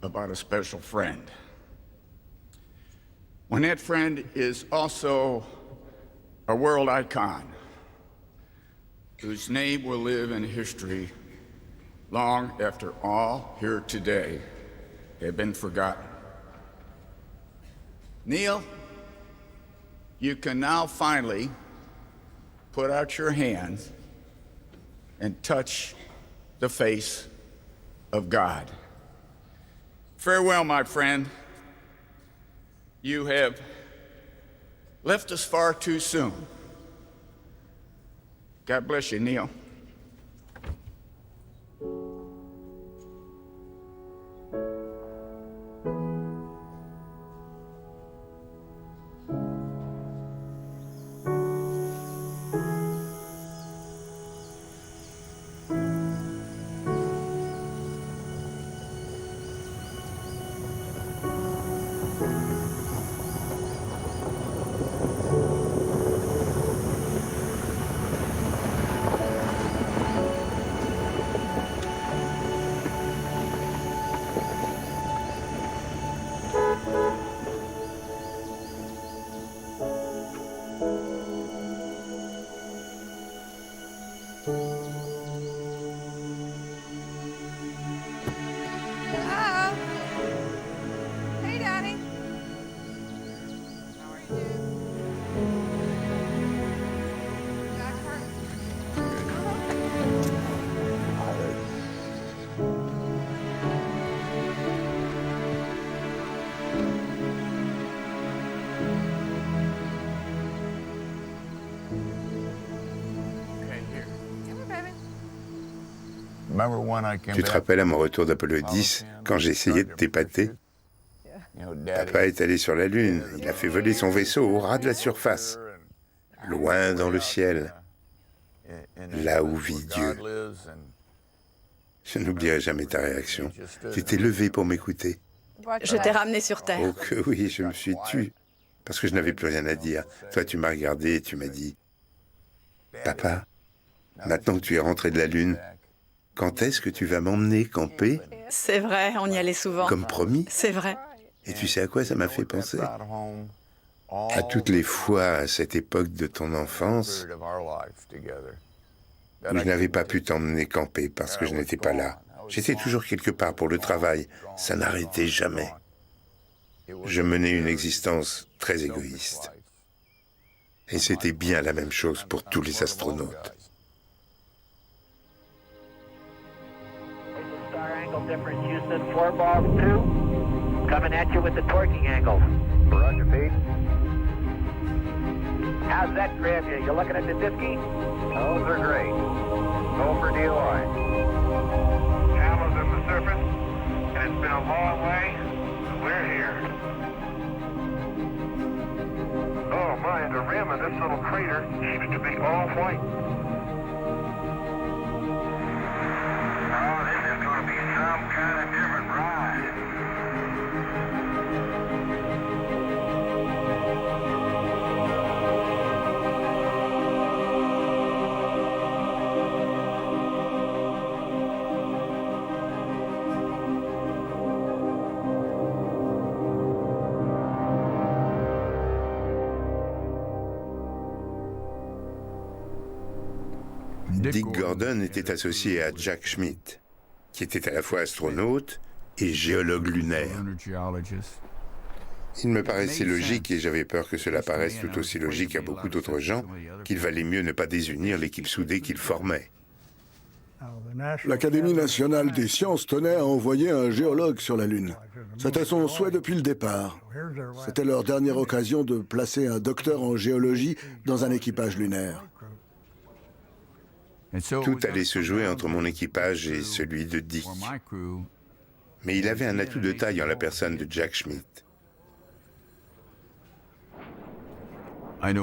about a special friend when that friend is also a world icon whose name will live in history long after all here today have been forgotten? Neil, you can now finally put out your hands and touch the face of God. Farewell, my friend. You have left us far too soon. God bless you, Neil. Tu te rappelles à mon retour d'Apollo 10, quand j'ai essayé de t'épater? Papa est allé sur la Lune, il a fait voler son vaisseau au ras de la surface, loin dans le ciel, là où vit Dieu. Je n'oublierai jamais ta réaction. Tu t'es levé pour m'écouter. Je t'ai ramené sur Terre. Oh que oui, je me suis tu, parce que je n'avais plus rien à dire. Toi, tu m'as regardé et tu m'as dit, « Papa, maintenant que tu es rentré de la Lune, quand est-ce que tu vas m'emmener camper ?» C'est vrai, on y allait souvent. Comme promis. C'est vrai. Et tu sais à quoi ça m'a fait penser? À toutes les fois, à cette époque de ton enfance, où je n'avais pas pu t'emmener camper parce que je n'étais pas là. J'étais toujours quelque part pour le travail. Ça n'arrêtait jamais. Je menais une existence très égoïste. Et c'était bien la même chose pour tous les astronautes. Angle difference, Houston, 4 balls 2. Coming at you with the torquing angle. Roger, Pete. How's that grab you? You looking at the Diski? Those are great. Go for DOI. Cameras on the surface, and it's been a long way. We're here. Oh my, the rim of this little crater seems to be all white. Oh, this is going to be some kind of different ride. Dick Gordon était associé à Jack Schmitt, qui était à la fois astronaute et géologue lunaire. Il me paraissait logique, et j'avais peur que cela paraisse tout aussi logique à beaucoup d'autres gens, qu'il valait mieux ne pas désunir l'équipe soudée qu'ils formaient. L'Académie nationale des sciences tenait à envoyer un géologue sur la Lune. C'était son souhait depuis le départ. C'était leur dernière occasion de placer un docteur en géologie dans un équipage lunaire. Tout allait se jouer entre mon équipage et celui de Dick. Mais il avait un atout de taille en la personne de Jack Schmitt.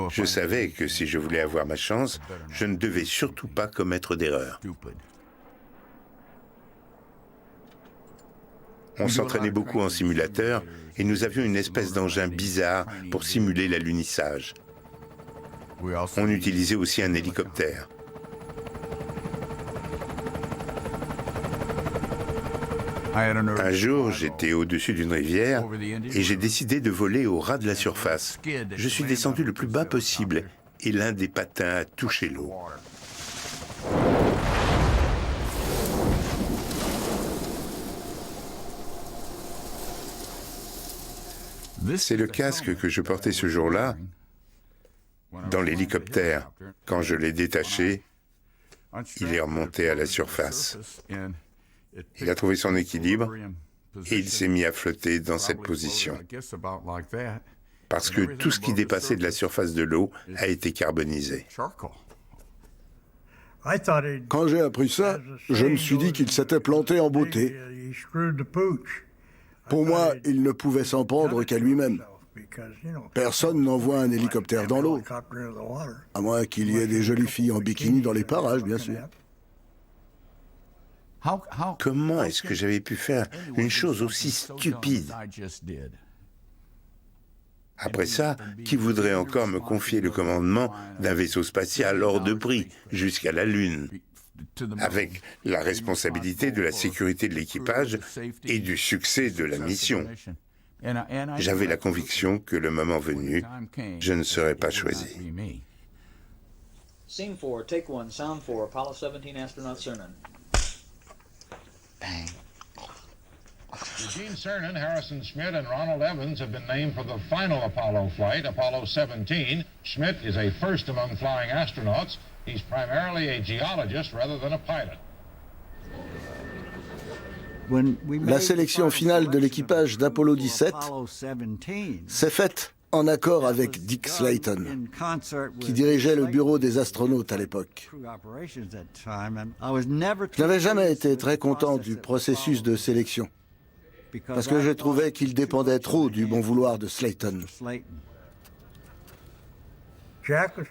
Je savais que si je voulais avoir ma chance, je ne devais surtout pas commettre d'erreur. On s'entraînait beaucoup en simulateur et nous avions une espèce d'engin bizarre pour simuler l'alunissage. On utilisait aussi un hélicoptère. Un jour, j'étais au-dessus d'une rivière et j'ai décidé de voler au ras de la surface. Je suis descendu le plus bas possible et l'un des patins a touché l'eau. C'est le casque que je portais ce jour-là dans l'hélicoptère. Quand je l'ai détaché, il est remonté à la surface. Il a trouvé son équilibre et il s'est mis à flotter dans cette position. Parce que tout ce qui dépassait de la surface de l'eau a été carbonisé. Quand j'ai appris ça, je me suis dit qu'il s'était planté en beauté. Pour moi, il ne pouvait s'en prendre qu'à lui-même. Personne n'envoie un hélicoptère dans l'eau, à moins qu'il y ait des jolies filles en bikini dans les parages, bien sûr. Comment est-ce que j'avais pu faire une chose aussi stupide? Après ça, qui voudrait encore me confier le commandement d'un vaisseau spatial hors de prix jusqu'à la Lune, avec la responsabilité de la sécurité de l'équipage et du succès de la mission? J'avais la conviction que le moment venu, je ne serais pas choisi. Scene 4, take 1, sound 4, Apollo 17 astronaut Cernan. Bang. Eugene Cernan, Harrison Schmitt, and Ronald Evans have been named for the final Apollo flight, Apollo 17. Schmitt is a first among flying astronauts. He's primarily a geologist rather than a pilot. La sélection finale de l'équipage d'Apollo 17 s'est faite en accord avec Dick Slayton, qui dirigeait le bureau des astronautes à l'époque. Je n'avais jamais été très content du processus de sélection, parce que je trouvais qu'il dépendait trop du bon vouloir de Slayton.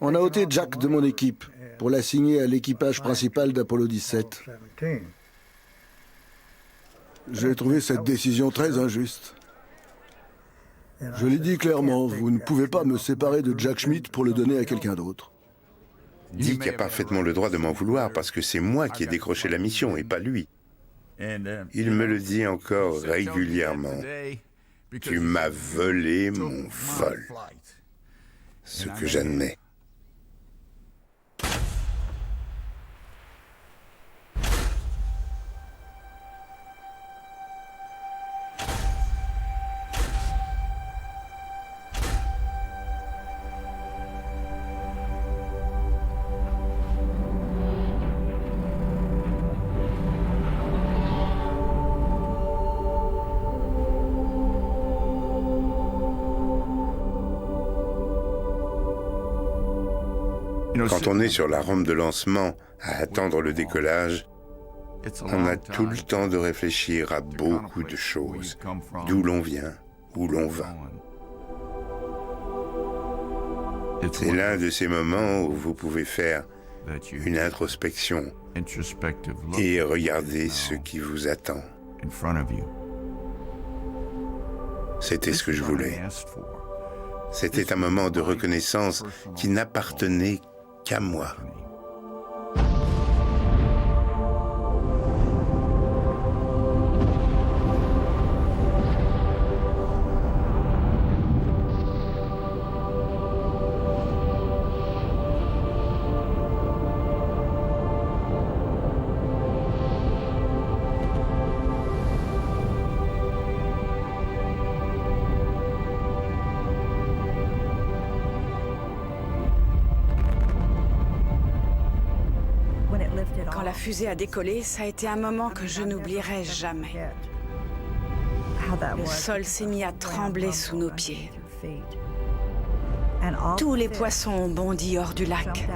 On a ôté Jack de mon équipe pour l'assigner à l'équipage principal d'Apollo 17. J'ai trouvé cette décision très injuste. Je l'ai dit clairement, vous ne pouvez pas me séparer de Jack Schmitt pour le donner à quelqu'un d'autre. Dick a parfaitement le droit de m'en vouloir parce que c'est moi qui ai décroché la mission et pas lui. Il me le dit encore régulièrement. Tu m'as volé mon vol. Ce que j'admets. Quand on est sur la rampe de lancement à attendre le décollage, on a tout le temps de réfléchir à beaucoup de choses, d'où l'on vient, où l'on va. C'est l'un de ces moments où vous pouvez faire une introspection et regarder ce qui vous attend. C'était ce que je voulais. C'était un moment de reconnaissance qui n'appartenait qu'à moi. Quand la fusée a décollé, ça a été un moment que je n'oublierai jamais. Le sol s'est mis à trembler sous nos pieds. Tous les poissons ont bondi hors du lac.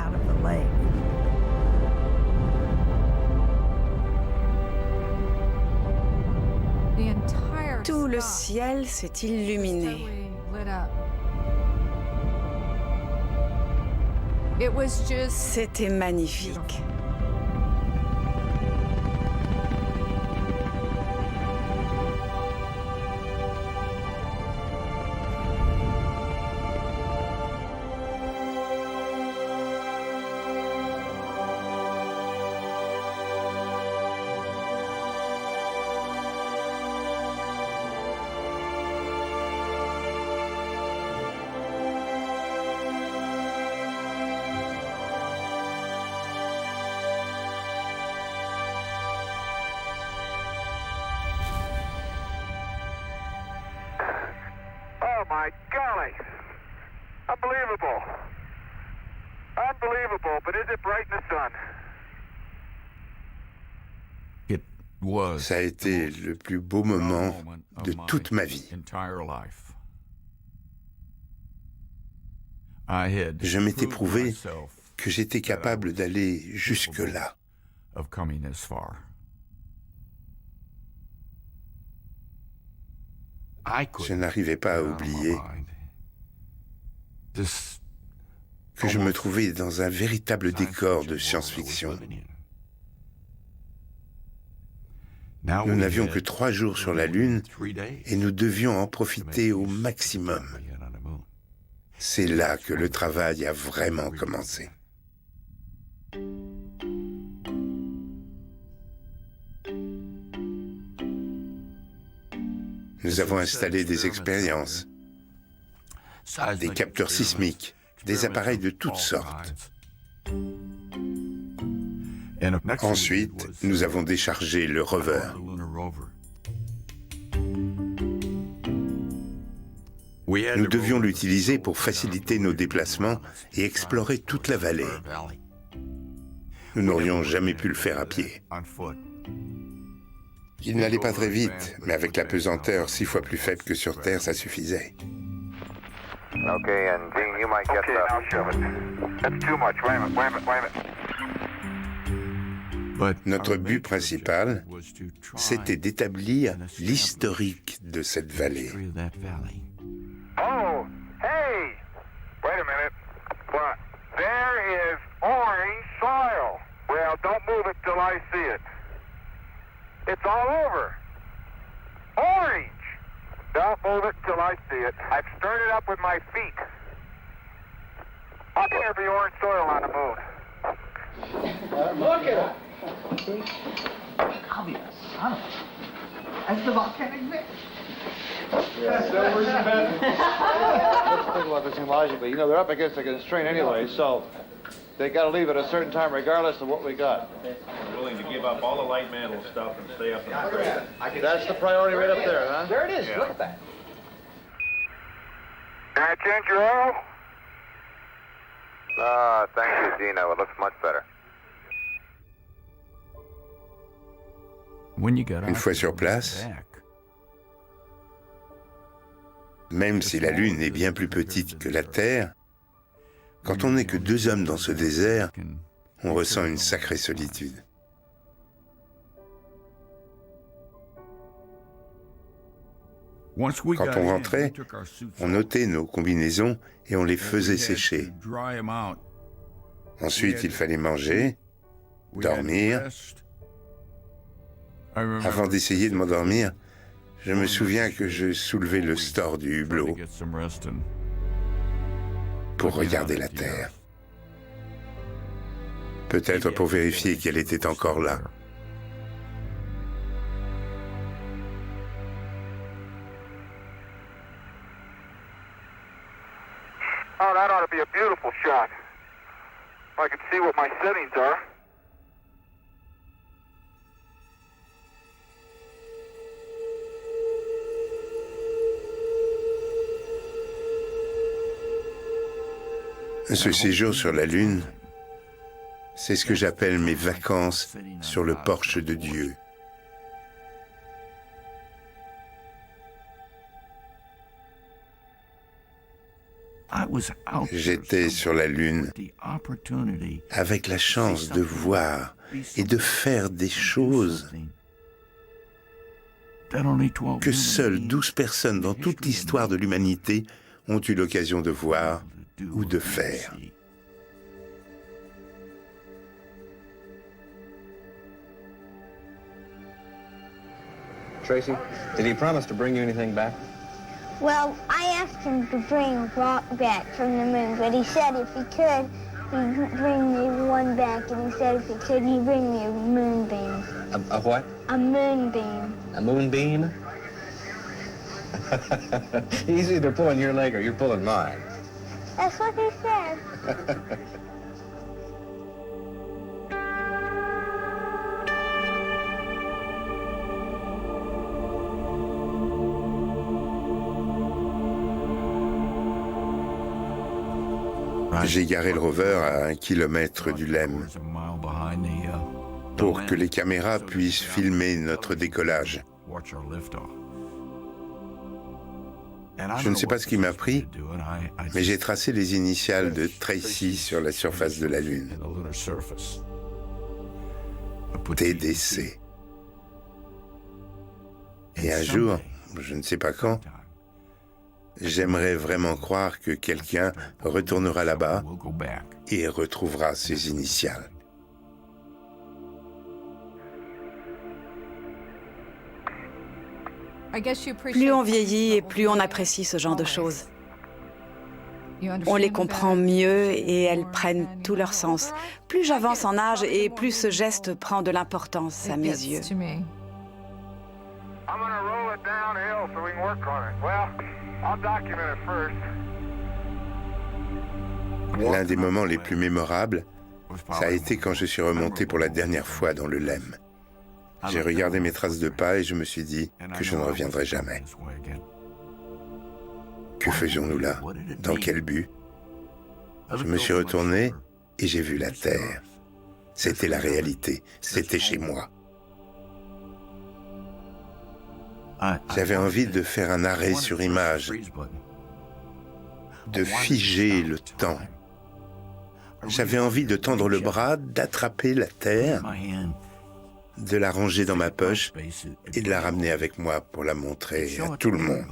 Tout le ciel s'est illuminé. C'était magnifique. my golly. Unbelievable. Unbelievable, but is it bright in the sun? Ça a été le plus beau moment de toute ma vie. Je m'étais prouvé que j'étais capable d'aller jusque-là. Je n'arrivais pas à oublier que je me trouvais dans un véritable décor de science-fiction. Nous n'avions que 3 jours sur la Lune et nous devions en profiter au maximum. C'est là que le travail a vraiment commencé. Nous avons installé des expériences, des capteurs sismiques, des appareils de toutes sortes. Ensuite, nous avons déchargé le rover. Nous devions l'utiliser pour faciliter nos déplacements et explorer toute la vallée. Nous n'aurions jamais pu le faire à pied. Il n'allait pas très vite, mais avec la pesanteur 6 fois plus faible que sur Terre, ça suffisait. Okay, and Gene, you might get now shove it. That's too much. Wait a minute. Notre but principal, c'était d'établir l'historique de cette vallée. Oh, hey! Wait a minute. What? There is orange soil. Well, don't move it till I see it. It's all over. Orange! Don't move it till I see it. I've stirred it up with my feet. How can there be orange soil on the moon? Look at it! I'll be a son of a... That's the volcanic mix. Let's think about this thing logically. You know, they're up against a constraint anyway, so they got to leave at a certain time regardless of what we got. I'm willing to give up all the light mantle stuff and stay up in the crate. That's the priority right up there, huh? There it is. Yeah. Look at that. Can I change your oil? Thank you, Dino. It looks much better. Une fois sur place, même si la Lune est bien plus petite que la Terre, quand on n'est que 2 hommes dans ce désert, on ressent une sacrée solitude. Quand on rentrait, on ôtait nos combinaisons et on les faisait sécher. Ensuite, il fallait manger, dormir. Avant d'essayer de m'endormir, je me souviens que je soulevais le store du hublot pour regarder la Terre. Peut-être pour vérifier qu'elle était encore là. Oh, that ought to be a beautiful shot. I can see what my settings are. Ce séjour sur la Lune, c'est ce que j'appelle mes vacances sur le porche de Dieu. J'étais sur la Lune avec la chance de voir et de faire des choses que seules 12 personnes dans toute l'histoire de l'humanité ont eu l'occasion de voir ou de faire. Tracy, did he promise to bring you anything back? Well, I asked him to bring rock back from the moon, but he said if he could, he'd bring me one back, and he said if he could, he'd bring me a moonbeam. A what? A moonbeam. A moonbeam? He's either pulling your leg or you're pulling mine. That's what he said. J'ai garé le rover à 1 kilomètre du LEM pour que les caméras puissent filmer notre décollage. Je ne sais pas ce qui m'a pris, mais j'ai tracé les initiales de Tracy sur la surface de la Lune. TDC. Et un jour, je ne sais pas quand, j'aimerais vraiment croire que quelqu'un retournera là-bas et retrouvera ses initiales. Plus on vieillit et plus on apprécie ce genre de choses. On les comprend mieux et elles prennent tout leur sens. Plus j'avance en âge et plus ce geste prend de l'importance à mes yeux. L'un des moments les plus mémorables, ça a été quand je suis remonté pour la dernière fois dans le LEM. J'ai regardé mes traces de pas et je me suis dit que je ne reviendrai jamais. Que faisions-nous là? Dans quel but? Je me suis retourné et j'ai vu la Terre. C'était la réalité, c'était chez moi. J'avais envie de faire un arrêt sur image, de figer le temps. J'avais envie de tendre le bras, d'attraper la Terre, de la ranger dans ma poche et de la ramener avec moi pour la montrer à tout le monde.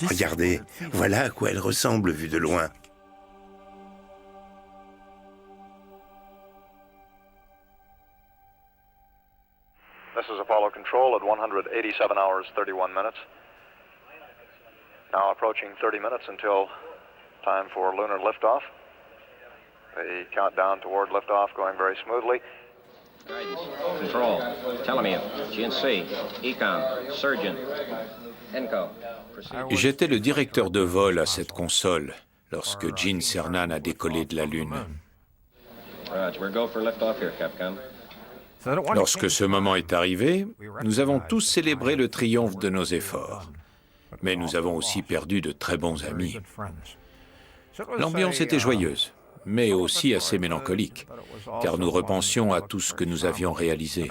Regardez, voilà à quoi elle ressemble vue de loin. This is Apollo Control at 187 hours, 31 minutes. Now approaching 30 minutes until time for lunar liftoff. The countdown toward liftoff going very smoothly. Control, Telemere, GNC, Econ, Surgeon, Enco. J'étais le directeur de vol à cette console lorsque Gene Cernan a décollé de la Lune. Roger, we're go for liftoff here, Capcom. Lorsque ce moment est arrivé, nous avons tous célébré le triomphe de nos efforts. Mais nous avons aussi perdu de très bons amis. L'ambiance était joyeuse, mais aussi assez mélancolique, car nous repensions à tout ce que nous avions réalisé.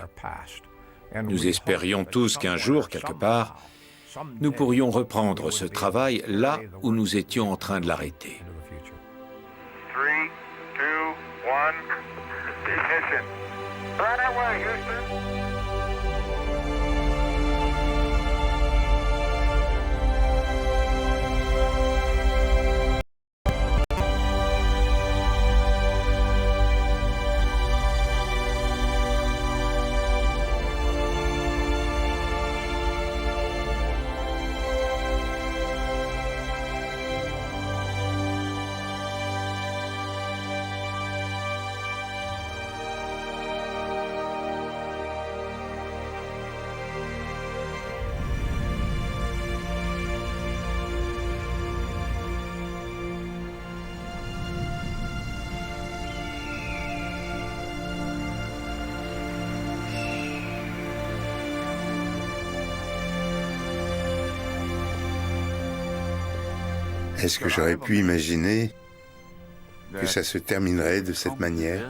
Nous espérions tous qu'un jour, quelque part, nous pourrions reprendre ce travail là où nous étions en train de l'arrêter. 3, 2, 1, ignition. Right away, Houston. Est-ce que j'aurais pu imaginer que ça se terminerait de cette manière?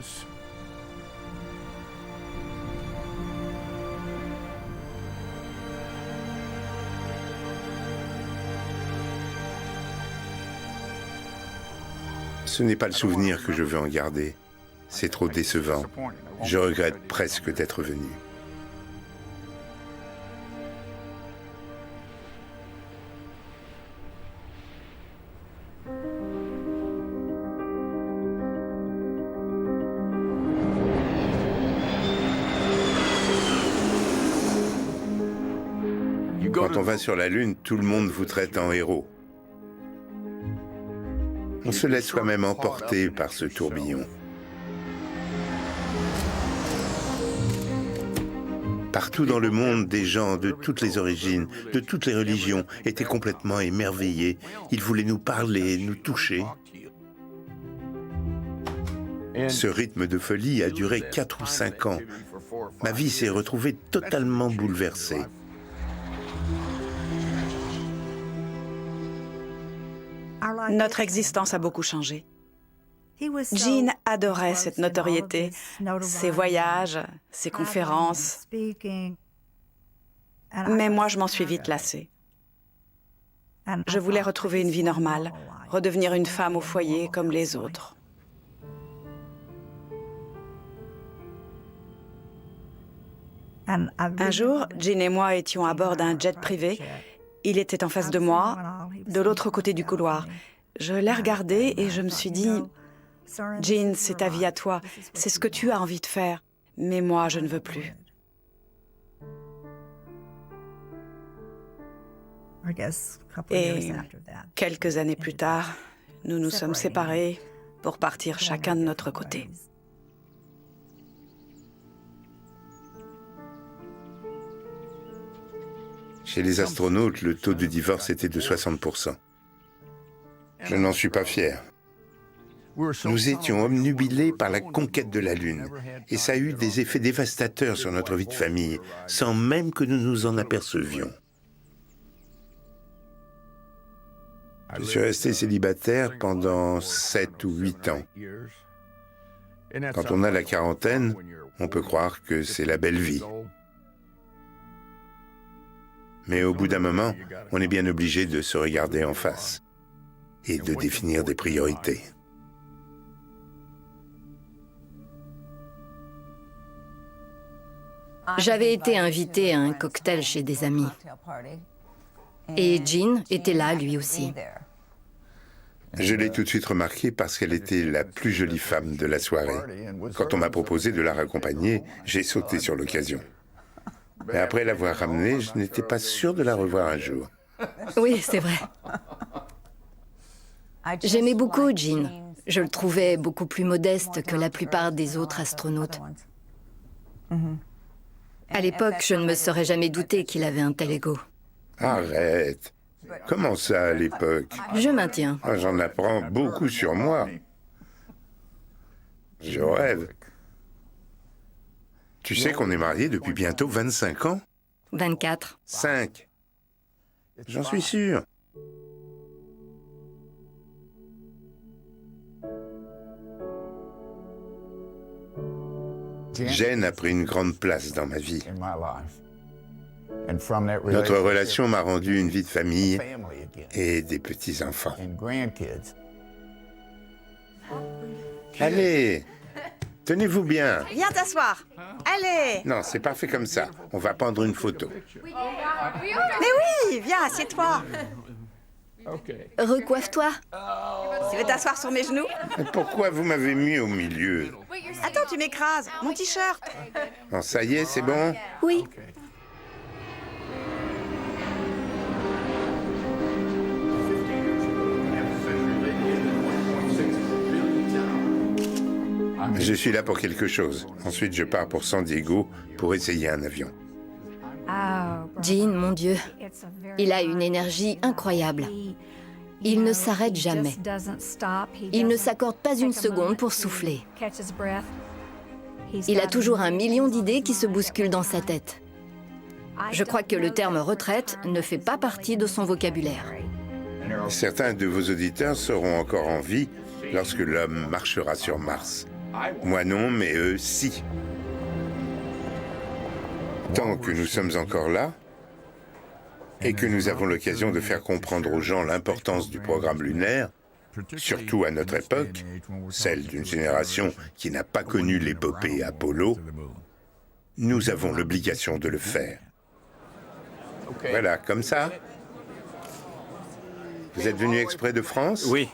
Ce n'est pas le souvenir que je veux en garder. C'est trop décevant. Je regrette presque d'être venu. Quand on va sur la Lune, tout le monde vous traite en héros. On se laisse soi-même emporter par ce tourbillon. Partout dans le monde, des gens de toutes les origines, de toutes les religions, étaient complètement émerveillés. Ils voulaient nous parler, nous toucher. Ce rythme de folie a duré 4 ou 5 ans. Ma vie s'est retrouvée totalement bouleversée. Notre existence a beaucoup changé. Gene adorait cette notoriété, ses voyages, ses conférences. Mais moi, je m'en suis vite lassée. Je voulais retrouver une vie normale, redevenir une femme au foyer comme les autres. Un jour, Gene et moi étions à bord d'un jet privé. Il était en face de moi, de l'autre côté du couloir. Je l'ai regardé et je me suis dit, « Gene, c'est ta vie à toi, c'est ce que tu as envie de faire, mais moi, je ne veux plus. » Et quelques années plus tard, nous nous sommes séparés pour partir chacun de notre côté. Chez les astronautes, le taux de divorce était de 60%. Je n'en suis pas fier. Nous étions obnubilés par la conquête de la Lune, et ça a eu des effets dévastateurs sur notre vie de famille, sans même que nous nous en apercevions. Je suis resté célibataire pendant 7 ou 8 ans. Quand on a la quarantaine, on peut croire que c'est la belle vie. Mais au bout d'un moment, on est bien obligé de se regarder en face et de définir des priorités. J'avais été invitée à un cocktail chez des amis. Et Gene était là, lui aussi. Je l'ai tout de suite remarqué parce qu'elle était la plus jolie femme de la soirée. Quand on m'a proposé de la raccompagner, j'ai sauté sur l'occasion. Mais après l'avoir ramenée, je n'étais pas sûr de la revoir un jour. Oui, c'est vrai. J'aimais beaucoup Gene. Je le trouvais beaucoup plus modeste que la plupart des autres astronautes. À l'époque, je ne me serais jamais douté qu'il avait un tel ego. Arrête. Comment ça, à l'époque? Je maintiens. J'en apprends beaucoup sur moi. Je rêve. Tu sais qu'on est mariés depuis bientôt 25 ans? 24. 5. J'en suis sûr. Jane a pris une grande place dans ma vie. Notre relation m'a rendu une vie de famille et des petits-enfants. Allez, tenez-vous bien. Viens t'asseoir. Allez. Non, c'est parfait comme ça. On va prendre une photo. Mais oui, viens, assieds-toi. Recoiffe-toi. Tu veux t'asseoir sur mes genoux? Mais pourquoi vous m'avez mis au milieu? Attends, tu m'écrases. Mon t-shirt. Non, ça y est, c'est bon? Oui. Je suis là pour quelque chose. Ensuite, je pars pour San Diego pour essayer un avion. Gene, mon Dieu, il a une énergie incroyable. Il ne s'arrête jamais. Il ne s'accorde pas une seconde pour souffler. Il a toujours 1 million d'idées qui se bousculent dans sa tête. Je crois que le terme retraite ne fait pas partie de son vocabulaire. Certains de vos auditeurs seront encore en vie lorsque l'homme marchera sur Mars. Moi non, mais eux, si. Tant que nous sommes encore là, et que nous avons l'occasion de faire comprendre aux gens l'importance du programme lunaire, surtout à notre époque, celle d'une génération qui n'a pas connu l'épopée Apollo, nous avons l'obligation de le faire. Voilà, comme ça. Vous êtes venu exprès de France? Oui.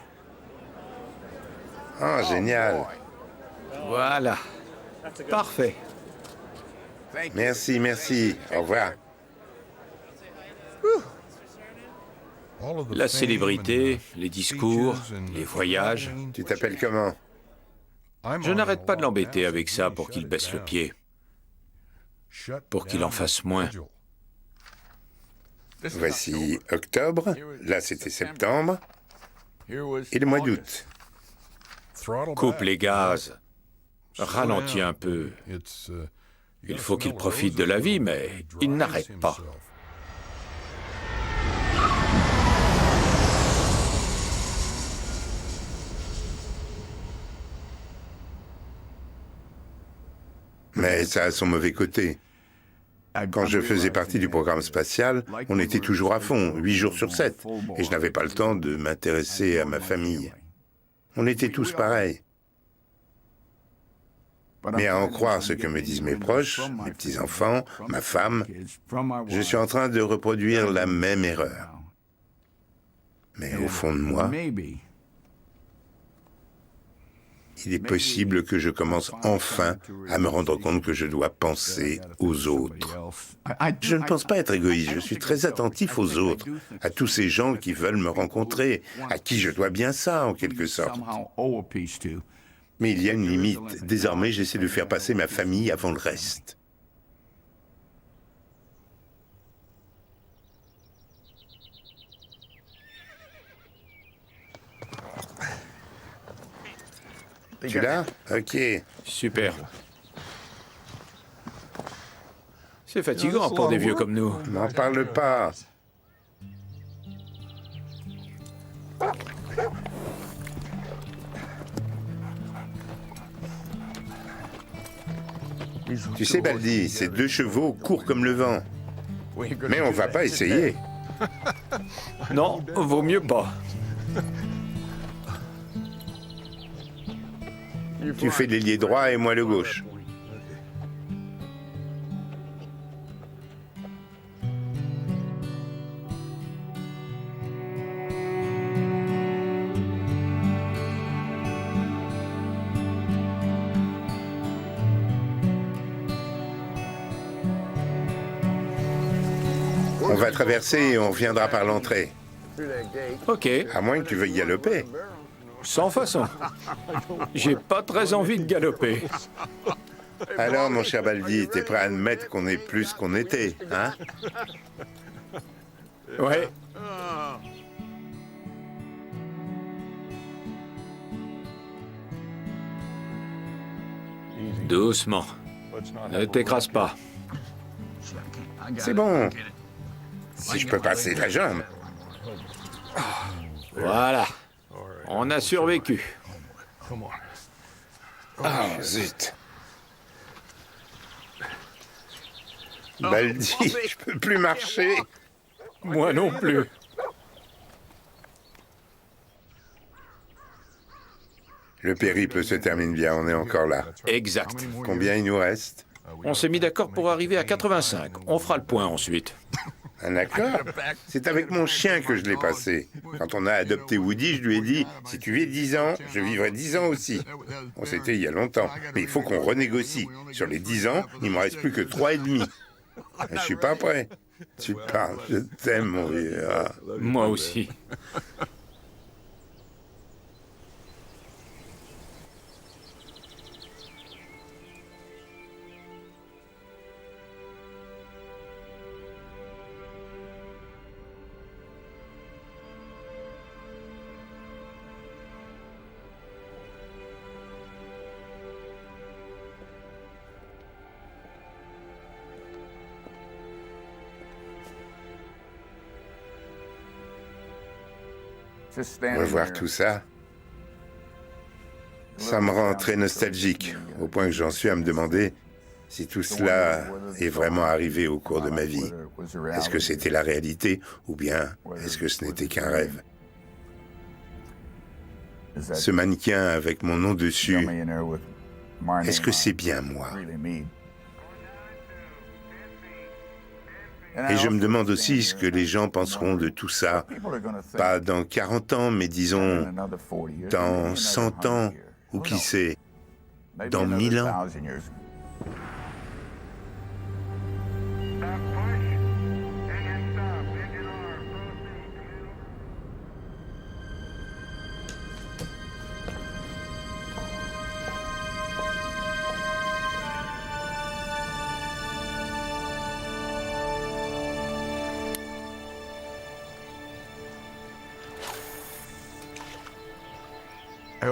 Ah, génial. Voilà. Parfait. Merci, merci. Au revoir. La célébrité, les discours, les voyages. Tu t'appelles comment? Je n'arrête pas de l'embêter avec ça pour qu'il baisse le pied. Pour qu'il en fasse moins. Voici octobre, là c'était septembre, et le mois d'août. Coupe les gaz, ralentis un peu. Il faut qu'il profite de la vie, mais il n'arrête pas. Mais ça a son mauvais côté. Quand je faisais partie du programme spatial, on était toujours à fond, 8 jours sur 7, et je n'avais pas le temps de m'intéresser à ma famille. On était tous pareils. Mais à en croire ce que me disent mes proches, mes petits-enfants, ma femme, je suis en train de reproduire la même erreur. Mais au fond de moi, il est possible que je commence enfin à me rendre compte que je dois penser aux autres. Je ne pense pas être égoïste, je suis très attentif aux autres, à tous ces gens qui veulent me rencontrer, à qui je dois bien ça, en quelque sorte. Mais il y a une limite. Désormais, j'essaie de faire passer ma famille avant le reste. Tu l'as? Ok. Super. C'est fatigant pour des vieux comme nous. N'en parle pas. Tu sais, Baldi, ces 2 chevaux courent comme le vent. Mais on va pas essayer. Non, vaut mieux pas. Tu fais l'ailier droit et moi le gauche. On va traverser et on reviendra par l'entrée. Ok. À moins que tu veuilles galoper. Sans façon. J'ai pas très envie de galoper. Alors, mon cher Baldi, t'es prêt à admettre qu'on est plus qu'on était, hein? Ouais. Doucement. Ne t'écrase pas. C'est bon. Si je peux passer la jambe. Voilà. On a survécu. Ah, zut. Baldi, je peux plus marcher. Moi non plus. Le périple se termine bien, on est encore là. Exact. Combien il nous reste? On s'est mis d'accord pour arriver à 85. On fera le point ensuite. Un accord? C'est avec mon chien que je l'ai passé. Quand on a adopté Woody, je lui ai dit « Si tu vis 10 ans, je vivrai 10 ans aussi. » Bon, c'était il y a longtemps. Mais il faut qu'on renégocie. Sur les 10 ans, il ne me reste plus que 3 et demi. Je suis pas prêt. Tu parles, je t'aime, mon vieux. Ah. Moi aussi. Revoir tout ça, ça me rend très nostalgique, au point que j'en suis à me demander si tout cela est vraiment arrivé au cours de ma vie. Est-ce que c'était la réalité ou bien est-ce que ce n'était qu'un rêve? Ce mannequin avec mon nom dessus, est-ce que c'est bien moi? Et je me demande aussi ce que les gens penseront de tout ça, pas dans 40 ans, mais disons dans 100 ans, ou qui sait, dans 1000 ans.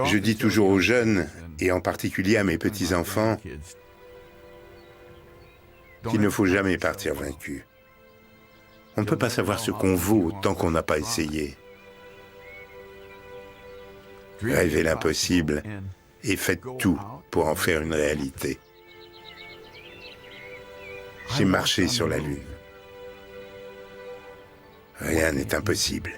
Je dis toujours aux jeunes, et en particulier à mes petits-enfants, qu'il ne faut jamais partir vaincu. On ne peut pas savoir ce qu'on vaut tant qu'on n'a pas essayé. Rêvez l'impossible et faites tout pour en faire une réalité. J'ai marché sur la Lune. Rien n'est impossible.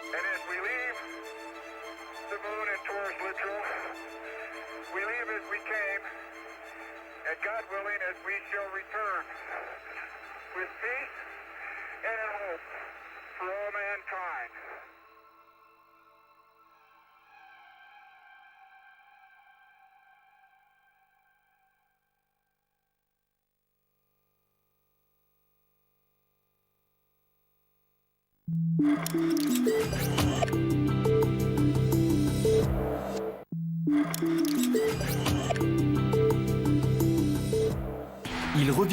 And as we leave the moon and towards Littrell, we leave as we came, and God willing, as we shall return, with peace and hope for all mankind. Il revit